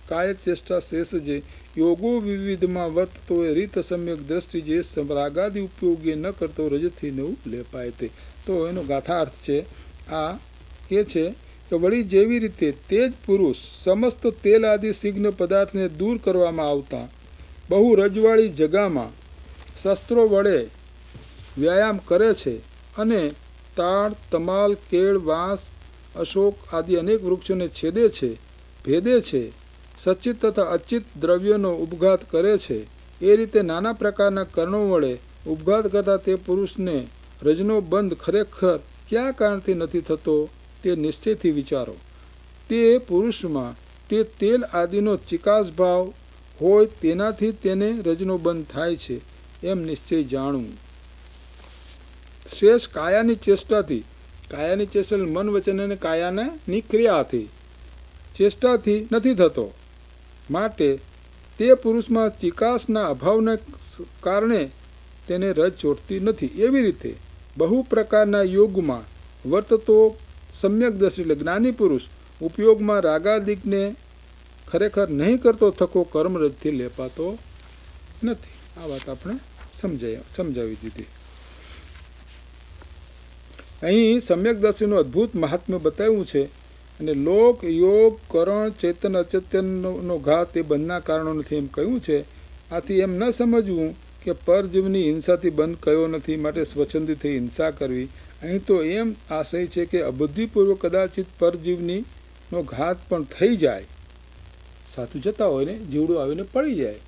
કાય ચેષ્ટા શેષ જે યોગો વિવિધમાં વર્તતો એ રીત સમ્યક દ્રષ્ટિ જે રાગાદી ઉપયોગી ન કરતો રજથી નવું લેપાય તે. તો એનો ગાથાર્થ છે આ એ છે કે વળી જેવી રીતે તે જ પુરુષ સમસ્ત તેલ આદિ શિગ્ન પદાર્થને દૂર કરવામાં આવતા બહુ રજવાળી જગામાં શસ્ત્રો વડે વ્યાયામ કરે છે અને તાળ તમાલ કેળ વાંસ અશોક આદિ અનેક વૃક્ષોને છેદે છે ભેદે છે સચિત તથા અચિત દ્રવ્યોનો ઉપઘાત કરે છે એ રીતે નાના પ્રકારના કર્ણો વડે ઉપઘાત કરતા તે પુરુષને રજનો બંધ ખરેખર કયા કારણથી નથી થતો તે નિશ્ચયથી વિચારો. તે પુરુષમાં તે તેલ આદિનો ચિકાસ ભાવ હોય તેનાથી તેને રજનો બંધ થાય છે એમ નિશ્ચય જાણવું. શેષ કાયાની ચેષ્ટાથી, કાયાની ચેષ્ટા મન વચન અને કાયાની ક્રિયાથી ચેષ્ટાથી નથી થતો માટે તે પુરુષમાં ચિકાસના અભાવને કારણે તેને રજ ચોટતી નથી. એવી રીતે બહુ પ્રકારના યોગમાં વર્તતો સમ્યક દ્રષ્ટિ એટલે જ્ઞાની પુરુષ ઉપયોગમાં રાગાદિકને ખરેખર નહીં કરતો થકો કર્મરજથી લેપાતો નથી. આ વાત આપણે સમજાવી દીધી. અહીં સમ્યક દ્રષ્ટિનું અદ્ભુત મહાત્મ્ય બતાવ્યું છે અને લોક યોગ કરણ ચેતન અચેતનનો ઘાત એ બંધના કારણો નથી એમ કહ્યું છે. આથી એમ ન સમજવું કે પરજીવની હિંસાથી બંધ કયો નથી માટે સ્વચ્છંદીથી હિંસા કરવી. અહીં તો એમ આશય છે કે અબુદ્ધિપૂર્વક કદાચિત પરજીવની નો ઘાત પણ થઈ જાય, સાચું જતા હોય ને જીવડું આવીને પડી જાય,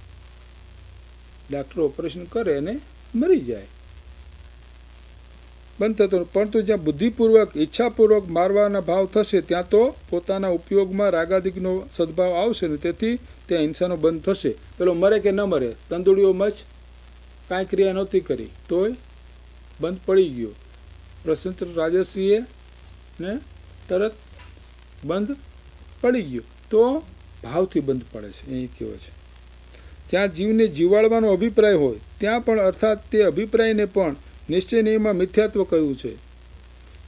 ડાક્ટર ઓપરેશન કરે અને મરી જાય, બંધ થતો. પરંતુ જ્યાં બુદ્ધિપૂર્વક ઈચ્છાપૂર્વક મારવાના ભાવ થશે ત્યાં તો પોતાના ઉપયોગમાં રાગાદિકનો સદભાવ આવશે ને તેથી ત્યાં હિંસાનો બંધ થશે. પેલો મરે કે ન મરે, તંદુડીઓ મચ કાંઈ ક્રિયા નહોતી કરી તોય બંધ પડી ગયો. પ્રસન્ન રાજસીએ ને તરત બંધ પડી ગયો તો ભાવથી બંધ પડે છે. અહીં કહેવો છે જ્યાં જીવને જીવાડવાનો અભિપ્રાય હોય ત્યાં પણ અર્થાત તે અભિપ્રાયને પણ નિશ્ચય નિયમમાં મિથ્યાત્વ કહ્યું છે.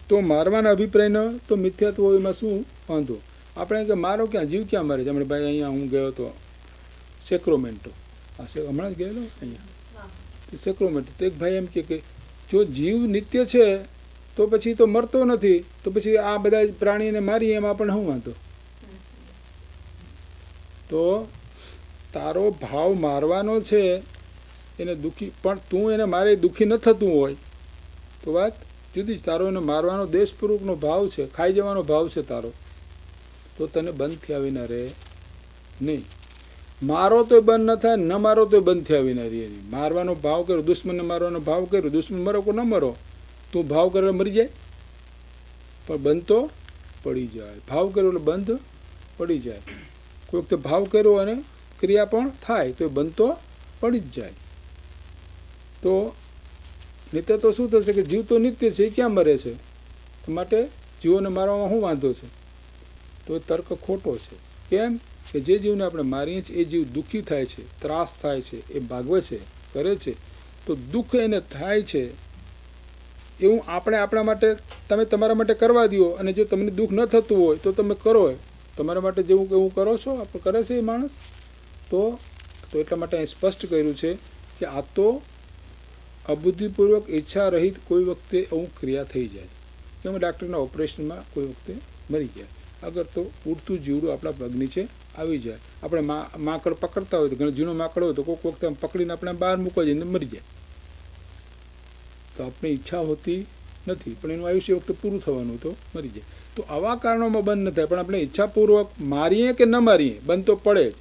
તો મારવાના અભિપ્રાયનો તો મિથ્યાત્વ એમાં શું વાંધો? આપણે કે મારો ક્યાં, જીવ ક્યાં મરે છે? હમણાં ભાઈ અહીંયા હું ગયો હતો સેક્રોમેન્ટો, હમણાં જ ગયેલો અહીંયા સેક્રોમેન્ટો, તો એક ભાઈ એમ કે જો જીવ નિત્ય છે તો પછી તો મરતો નથી, તો પછી આ બધા પ્રાણીને મારીએ એમાં પણ શું વાંધો? તો તારો ભાવ મારવાનો છે એને દુઃખી, પણ તું એને મારે દુઃખી ન થતું હોય તો વાત જુદી જ. તારો એને મારવાનો દેશપૂર્વકનો ભાવ છે, ખાઈ જવાનો ભાવ છે તારો, તો તને બંધ થયા વિના રહે નહીં. મારો તો બંધ ન થાય, ન મારો તો બંધ થયા વિના રહે નહીં. મારવાનો ભાવ કર્યો, દુશ્મનને મારવાનો ભાવ કર્યો, દુશ્મન મરો કે ન મરો, તું ભાવ કરે મરી જાય પણ બંધ તો પડી જાય. ભાવ કર્યો એટલે બંધ પડી જાય. કોઈ વખતે ભાવ કર્યો અને ક્રિયા પણ થાય તો બંધ તો પડી જ જાય. તો નિત્ય તો શું થશે કે જીવ તો નિત્ય છે, એ ક્યાં મરે છે? માટે જીવોને મારવામાં શું વાંધો છે? તો એ તર્ક ખોટો છે. કેમ કે જે જીવને આપણે મારીએ છીએ એ જીવ દુઃખી થાય છે, ત્રાસ થાય છે, એ ભાગવે છે, કરે છે, તો દુઃખ એને થાય છે. એવું આપણે આપણા માટે, તમે તમારા માટે કરવા દો અને જો તમને દુઃખ ન થતું હોય તો તમે કરો. તમારા માટે જેવું એવું કરો છો, આપણે કરે છે એ માણસ. તો એટલા માટે અહીં સ્પષ્ટ કર્યું છે કે આ તો અબુદ્ધિપૂર્વક ઈચ્છા રહિત કોઈ વખતે એવું ક્રિયા થઈ જાય. કેમ ડાક્ટરના ઓપરેશનમાં કોઈ વખતે મરી જાય. અગર તો ઉડતું જીવડું આપણા પગ નીચે આવી જાય, આપણે માકડ પકડતા હોય તો ઘણો ઝીણો માકડ હોય તો કોઈક વખતે આમ પકડીને આપણે બહાર મૂકવા જઈને મરી જાય. તો આપણી ઈચ્છા હોતી નથી પણ એનું આયુષ્ય વખતે પૂરું થવાનું તો મરી જાય. તો આવા કારણોમાં બંધ ન થાય. પણ આપણે ઈચ્છાપૂર્વક મારીએ કે ન મારીએ બંધ તો પડે જ.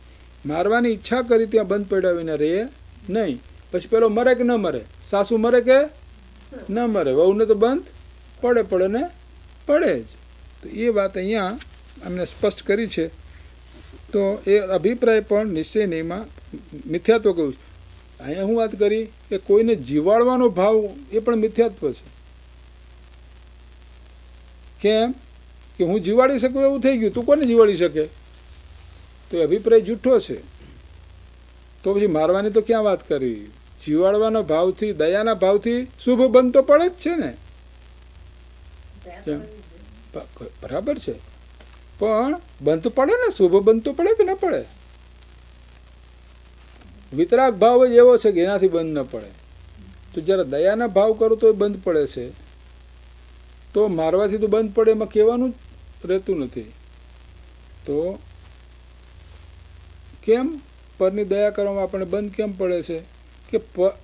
મારવાની ઈચ્છા કરી ત્યાં બંધ પડ્યા વિના રહે નહીં. પછી પેલો મરે કે ન મરે, સાસુ મરે કે ન મરે, વહુને તો બંધ પડે ને પડે જ. તો એ વાત અહીંયા અમને સ્પષ્ટ કરી છે તો એ અભિપ્રાય પણ નિશ્ચય નહીંમાં મિથ્યાત્વ કહ્યું છે. અહીંયા હું વાત કરી કે કોઈને જીવાડવાનો ભાવ એ પણ મિથ્યાત્વ છે. કેમ કે હું જીવાડી શકું એવું થઈ ગયું, તું કોને જીવાડી શકે? તો એ અભિપ્રાય જૂઠો છે. તો પછી મારવાની તો ક્યાં વાત કરી? જીવાડવાના ભાવથી, દયાના ભાવથી શુભ બંધ તો પડે જ છે ને. બરાબર છે, પણ બંધ પડે ને, શુભ બંધ તો પડે કે ન પડે? વિતરાગ ભાવ જ એવો છે કે એનાથી બંધ ન પડે. તો જ્યારે દયાના ભાવ કરો તો બંધ પડે છે, તો મારવાથી તો બંધ પડે એમાં કહેવાનું જ રહેતું નથી. તો કેમ પરની દયા કરવામાં આપણને બંધ કેમ પડે છે? કે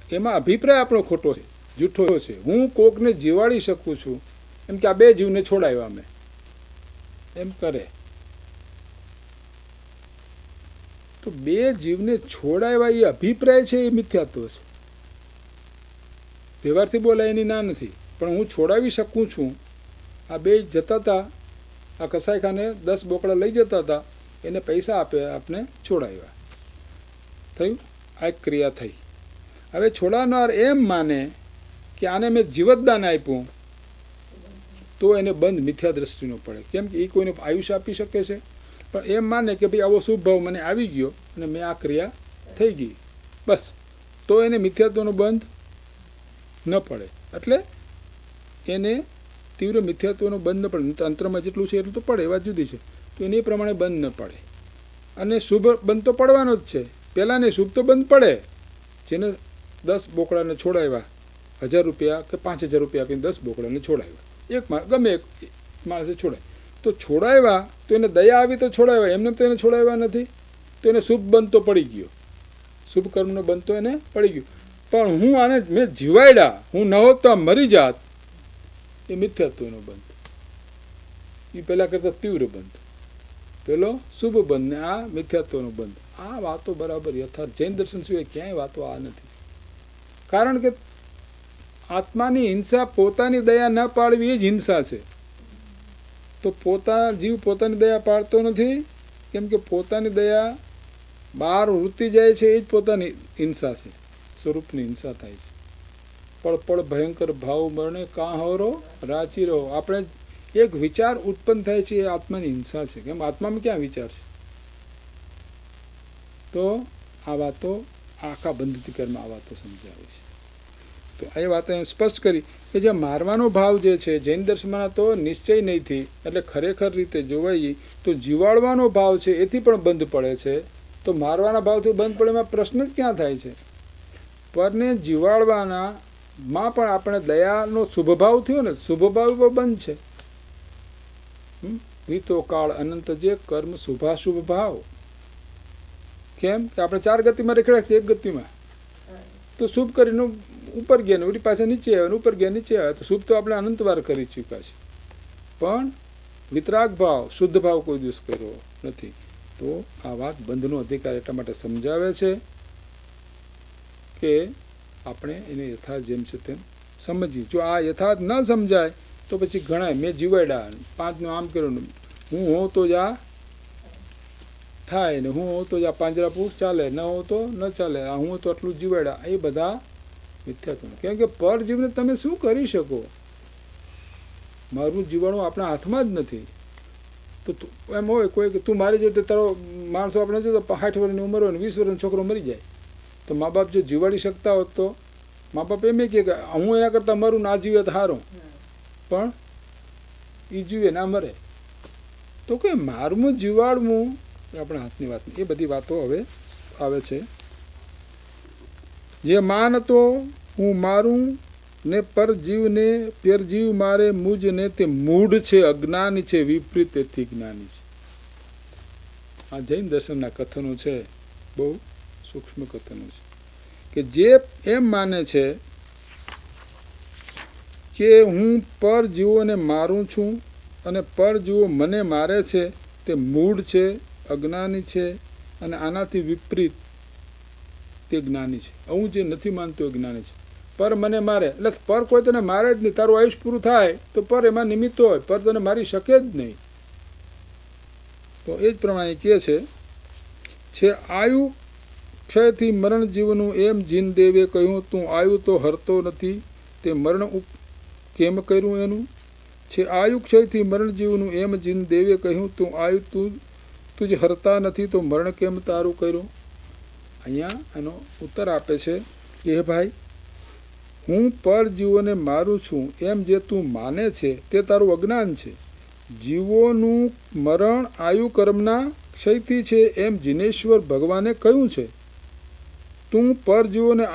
એમાં અભિપ્રાય આપણો ખોટો છે, જૂઠો છે. હું કોકને જીવાડી શકું છું એમ કે આ બે જીવને છોડાવ્યા મેં એમ કરે. તો બે જીવને છોડાવ્યા એ અભિપ્રાય છે, એ મિથ્યાત્વ છે. વ્યવહારથી બોલાય એની ના નથી, પણ હું છોડાવી શકું છું. આ બે જતા હતા, આ કસાઈખાને 10 બોકડા લઈ જતા હતા, એને પૈસા આપે, આપને છોડાવ્યા. થયું, આ એક ક્રિયા થઈ. હવે છોડાવનાર એમ માને કે આને મેં જીવતદાન આપ્યું, તો એને બંધ મિથ્યા દ્રષ્ટિનો પડે. કેમ કે એ કોઈને આયુષ્ય આપી શકે છે, પણ એમ માને કે ભાઈ આવો શુભ ભાવ મને આવી ગયો અને મેં આ ક્રિયા થઈ ગઈ, બસ, તો એને મિથ્યાત્વનો બંધ ન પડે. એટલે એને તીવ્ર મિથ્યાત્વનો બંધ ન પડે. તંત્રમાં જેટલું છે એટલું તો પડે, એ વાત જુદી છે. તો એને એ પ્રમાણે બંધ ન પડે. અને શુભ બંધ તો પડવાનો જ છે. પહેલાંને શુભ તો બંધ પડે. જેને 10 બોકડાને છોડાવ્યા, 1000 રૂપિયા કે 5000 રૂપિયા આપીને 10 બોકડાને છોડાવ્યા, એક ગમે એક માણસે છોડાય, તો છોડાવ્યા તો એને દયા આવી તો છોડાવ્યા, એમને તો એને છોડાવ્યા નથી. તો એને શુભ બંધ તો પડી ગયો, શુભ કર્મનો બંધ તો એને પડી ગયો. પણ હું આને મેં જીવાડ્યા, હું ન હોત તો આ મરી જાત, એ મિથ્યાત્વનો બંધ. એ પહેલાં કરતાં તીવ્ર બંધ. પેલો શુભ બંધ ને આ મિથ્યાત્વનો બંધ. આ વાતો બરાબર યથાર્થ જૈન દર્શન સિવાય ક્યાંય વાતો આ નથી. કારણ કે આત્માની હિંસા, પોતાની દયા ન પાડવી એ જ હિંસા છે. તો જીવ પોતાની દયા પાડતો નથી, કેમ કે પોતાની દયા બહાર વૃત્તિ જાય છે, એ જ પોતાની હિંસા છે, સ્વરૂપની હિંસા થાય છે. પળ પળ ભયંકર ભાવ મરણે કાં હરો રાચી રહો. આપણે એક વિચાર ઉત્પન્ન થાય છે, એ આત્માની હિંસા છે. કેમ આત્મામાં ક્યાં વિચાર છે? તો આ વાતો આખા બંધતિકરમાં આ વાતો સમજાવે છે. તો એ વાત સ્પષ્ટ કરી કે જે મારવાનો ભાવ જે છે જૈન દર્શનમાં તો નિશ્ચય નહીંથી, એટલે ખરેખર રીતે જોવાય તો જીવાડવાનો ભાવ છે એથી પણ બંધ પડે છે. તો મારવાના ભાવથી બંધ પડે એમાં પ્રશ્ન જ ક્યાં થાય છે? પરને જીવાડવાના માં પણ આપણે દયાનો શુભભાવ થયો ને, શુભભાવ બંધ છે. વિતો કાળ અનંત જે કર્મ શુભાશુભ ભાવ. કેમ કે આપણે 4 ગતિમાં રેખડા છે, 1 ગતિમાં તો શુભ કરીને ઉપર ગયા ને ઉડી પાછા નીચે આવે, ઉપર ગયા નીચે આવે. તો શુભ તો આપણે અનંતવાર કરી ચૂક્યા છે, પણ વિતરાગ ભાવ, શુદ્ધ ભાવ કોઈ દિવસ કર્યો નથી. તો આ વાત બંધનો અધિકાર એટલા માટે સમજાવે છે કે આપણે એને યથાર્થ જેમ છે તેમ સમજીએ. જો આ યથાર્થ ન સમજાય તો પછી ઘણા મેં જીવાડ્યા, 5નું આમ કર્યું, હું હોઉં તો જ આ થાય ને, હું હોઉં તો જ આ પાંજરાપુર ચાલે, ન હોઉં તો ન ચાલે, હું તો આટલું જીવાડ્યા, એ બધા મિથ્યાત્વ. કેમ કે પર જીવને તમે શું કરી શકો? મારું જીવાણું આપણા હાથમાં જ નથી. તો એમ હોય કોઈ કે તું મારી જાય તો તારો માણસો આપણે જો 60 વર્ષની ઉંમર હોય ને 20 વર્ષનો છોકરો મરી જાય, તો મા બાપ જો જીવાડી શકતા હોત તો મા બાપ એમ કહે કે હું એના કરતાં મરું ના જીવે તો સારું, પણ એ જીવે ના મરે. તો કે મારવું જીવાડવું આપણા હાથની વાત નહીં. એ બધી વાતો હવે આવે છે. જે માન તો હું મારું ને પર જીવને પેર જીવ મારે મુજ ને તે મૂઢ છે, અજ્ઞાની છે, વિપરીત તેથી જ્ઞાની છે. આ જૈન દર્શનના કથનો છે, બહુ સૂક્ષ્મ કથનો છે. કે જે એમ માને છે કે હું પર જીવોને મારું છું અને પર જીવો મને મારે છે, તે મૂઢ છે, અજ્ઞાની છે, અને આનાથી વિપરીત તે જ્ઞાની છે. હું જે નથી માનતો એ જ્ઞાની છે. પર મને મારે એટલે પર કોઈ તને મારે જ નહીં. તારું આયુષ પૂરું થાય તો પર એમાં નિમિત્ત હોય, પર તને મારી શકે જ નહીં. તો એ જ પ્રમાણે કહે છે છે આયુ ક્ષયથી મરણ જીવનું એમ જીન દેવે કહ્યું તું આયુ તો હરતો નથી તે મરણ કેમ કર્યું એનું છે આયુ ક્ષયથી મરણ જીવનું એમ જીન દેવે કહ્યું તું આયુ તું જ હરતા નથી તો મરણ કેમ તારું કર્યું. અહીંયા એનો ઉત્તર આપે છે કે હે ભાઈ, હું પરજીવોને મારું છું એમ જે તું માને છે તે તારું અજ્ઞાન છે. જીવોનું મરણ આયુ કર્મના ક્ષયથી છે એમ જીનેશ્વર ભગવાને કહ્યું છે. તું પરજીવોને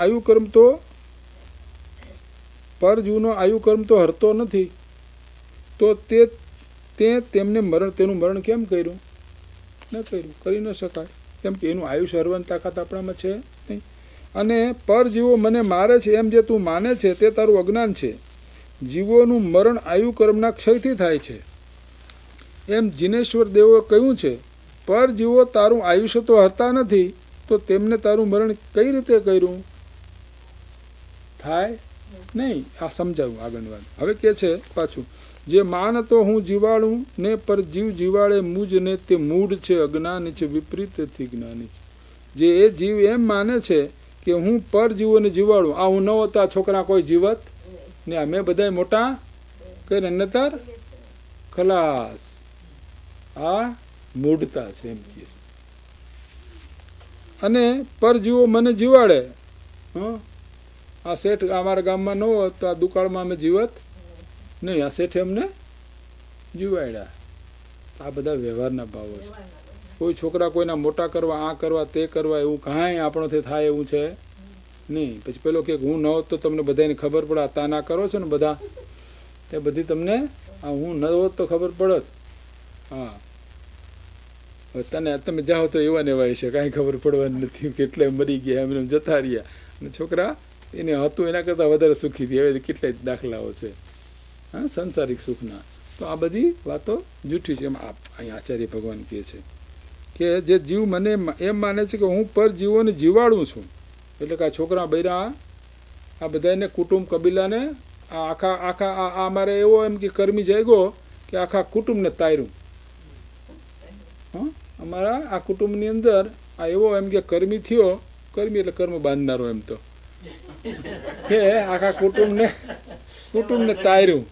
પરજીવનો આયુકર્મ તો હરતો નથી તો તે તેમને તેનું મરણ કેમ કર્યું? ન કર્યું, કરી ન શકાય, કેમ કે એનું આયુષ્ય હરવાની તાકાત આપણામાં છે નહીં. અને પરજીવો મને મારે છે એમ જે તું માને છે તે તારું અજ્ઞાન છે. જીવોનું મરણ આયુકર્મના ક્ષયથી થાય છે એમ જીનેશ્વર દેવોએ કહ્યું છે. પરજીવો તારું આયુષ્ય તો હરતા નથી તો તેમને તારું મરણ કઈ રીતે કર્યું? થાય નહીં. આ સમજાવ્યું આગળની વાત. હવે કે છે પાછું, જે માનતો હું જીવાડું ને પર જીવ જીવાડે મુજ ને તે મૂઢ છે, અજ્ઞાની છે, વિપરીતથી જ્ઞાની છે. જે એ જીવ એમ માને છે કે હું પરજીવોને જીવાડું, આ હું ન હોતા છોકરા કોઈ જીવત ને અમે બધા મોટા કરીને નતર ખલાસ. આ મૂઢતા છે એમ કહે. અને પરજીવો મને જીવાડે. આ શેઠ અમારા ગામમાં ન હોત તો આ દુકાળમાં અમે જીવત નહીં. આ શેઠે અમને જીવાડ્યા. આ બધા વ્યવહારના ભાવો છે. કોઈ છોકરા કોઈના મોટા કરવા, આ કરવા, તે કરવા, એવું કાંઈ આપણોથી થાય એવું છે નહીં. પછી પેલો કે હું ન હોત તો તમને બધાને ખબર પડે. આ તાના કરો છો ને બધા, તે બધી તમને આ હું ન હોત તો ખબર પડત. હા, તને તમે જાઓ તો એવા ને એવા છે, કાંઈ ખબર પડવાની નથી, કેટલાય મરી ગયા, એમને જતા રહ્યા. અને છોકરા એને હતું એના કરતાં વધારે સુખી થયા. હવે કેટલાય દાખલાઓ છે હા સંસારિક સુખના. તો આ બધી વાતો જૂઠી છે. એમ અહીં આચાર્ય ભગવાન કહે છે કે જે જીવ મને એમ માને છે કે હું પરજીવોને જીવાડું છું, એટલે કે આ છોકરા બૈરા આ બધાને કુટુંબ કબીલાને આ આખા આ અમારે એવો એમ કે કર્મી જાગ્યો કે આખા કુટુંબને તાર્યું. અમારા આ કુટુંબની અંદર આ એવો એમ કે કર્મી થયો, કર્મી એટલે કર્મ બાંધનારો, એમ તો કે આખા કુટુંબને તાર્યું,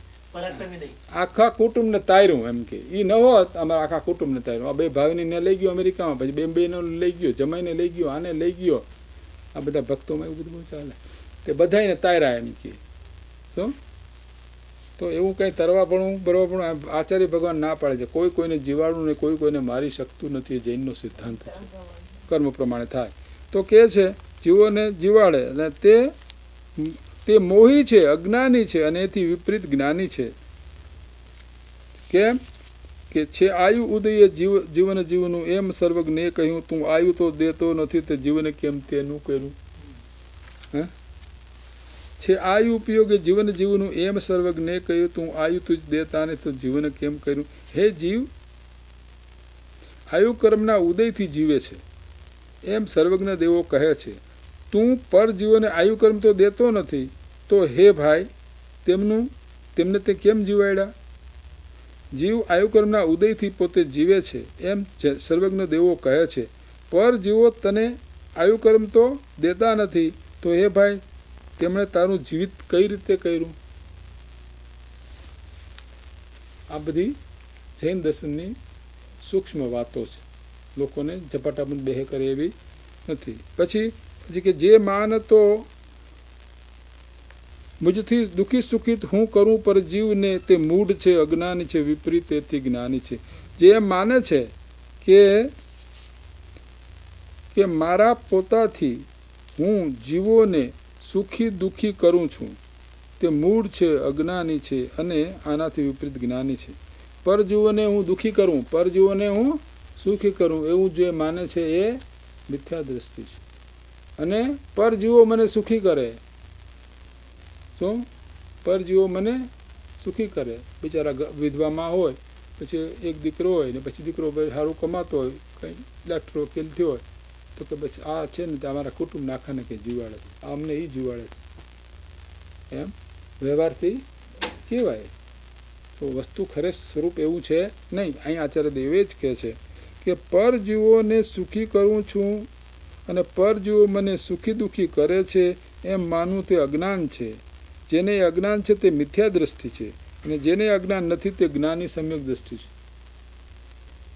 આખા કુટુંબને તાર્યું. એમ કે એ ન હોત અમારા આખા કુટુંબને તાર્યું. આ બે ભાઈની લઈ ગયો અમેરિકામાં, પછી બેનો લઈ ગયો, જમાઈને લઈ ગયો, આને લઈ ગયો. આ બધા ભક્તોમાં એવું બધું ચાલે. તે બધાને તાર્યા એમ કે શું. તો એવું કંઈ તરવાપણું બરોબર આચાર્ય ભગવાન ના પાડે છે. કોઈ કોઈને જીવાડવું ને કોઈ કોઈને મારી શકતું નથી. જૈનનો સિદ્ધાંત છે, કર્મ પ્રમાણે થાય. તો કે છે જીવોને જીવાડે અને તે મોહી છે, અજ્ઞાની છે અને એથી વિપરીત જ્ઞાની છે. કેમ કે છે આયુ ઉદયે જીવન જીવનું એમ સર્વજ્ઞે કહ્યું તું આયુ તો દેતો નથી તે જીવને કેમ તેનું કર્યું. છે આયુ ઉપયોગે જીવન જીવનું એમ સર્વજ્ઞે કહ્યું તું આયુ તુજ દેતા ને તો જીવન કેમ કર્યું. હે જીવ, આયુ કર્મના ઉદયથી જીવે છે એમ સર્વજ્ઞ દેવો કહે છે. તું પરજીવોને આયુ કર્મ તો દેતો નથી તો હે ભાઈ તેમને તે કેમ જીવાડ્યા. જીવ આયુકર્મના ઉદયથી પોતે જીવે છે એમ સર્વજ્ઞ દેવો કહે છે. પરજીવો તને આયુકર્મ તો દેતા નથી તો હે ભાઈ તેમણે તારું જીવિત કઈ રીતે કર્યું. આ બધી જૈન દર્શનની સૂક્ષ્મ વાતો છે, લોકોને ઝપાટાબંધ બેહે કરે એવી નથી. પછી કે જે માન તો મુજથી દુઃખી સુખિત હું કરું પર જીવને તે મૂઢ છે, અજ્ઞાની છે, વિપરીત એથી જ્ઞાની છે. જે એમ માને છે કે મારા પોતાથી હું જીવોને સુખી દુઃખી કરું છું તે મૂળ છે, અજ્ઞાની છે અને આનાથી વિપરીત જ્ઞાની છે. પરજીવોને હું દુઃખી કરું, પરજીવોને હું સુખી કરું એવું જે માને છે એ મિથ્યા દ્રષ્ટિ છે. અને પરજીવો મને સુખી કરે, શું પરજીવો મને સુખી કરે. બિચારા વિધવામાં હોય, પછી એક દીકરો હોય ને પછી દીકરો સારું કમાતો હોય, કંઈ ડૉક્ટર વકીલ થયો હોય તો કે બસ આ છે ને અમારા કુટુંબને આખાને કંઈ જીવાડે છે, આ અમને એ જીવાડે છે, એમ વ્યવહારથી કહેવાય. તો વસ્તુ ખરે સ્વરૂપ એવું છે નહીં. અહીં આચાર્ય દેવે જ કહે છે કે પરજીવોને સુખી કરું છું અને પરજીવો મને સુખી દુઃખી કરે છે એમ માનવું તે અજ્ઞાન છે. જેને અજ્ઞાન છે તે મિથ્યા દ્રષ્ટિ છે અને જેને અજ્ઞાન નથી તે જ્ઞાની સમ્યક દ્રષ્ટિ છે.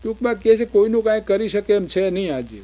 ટૂંકમાં કહે છે કોઈનું કાંઈ કરી શકે એમ છે નહીં આજે.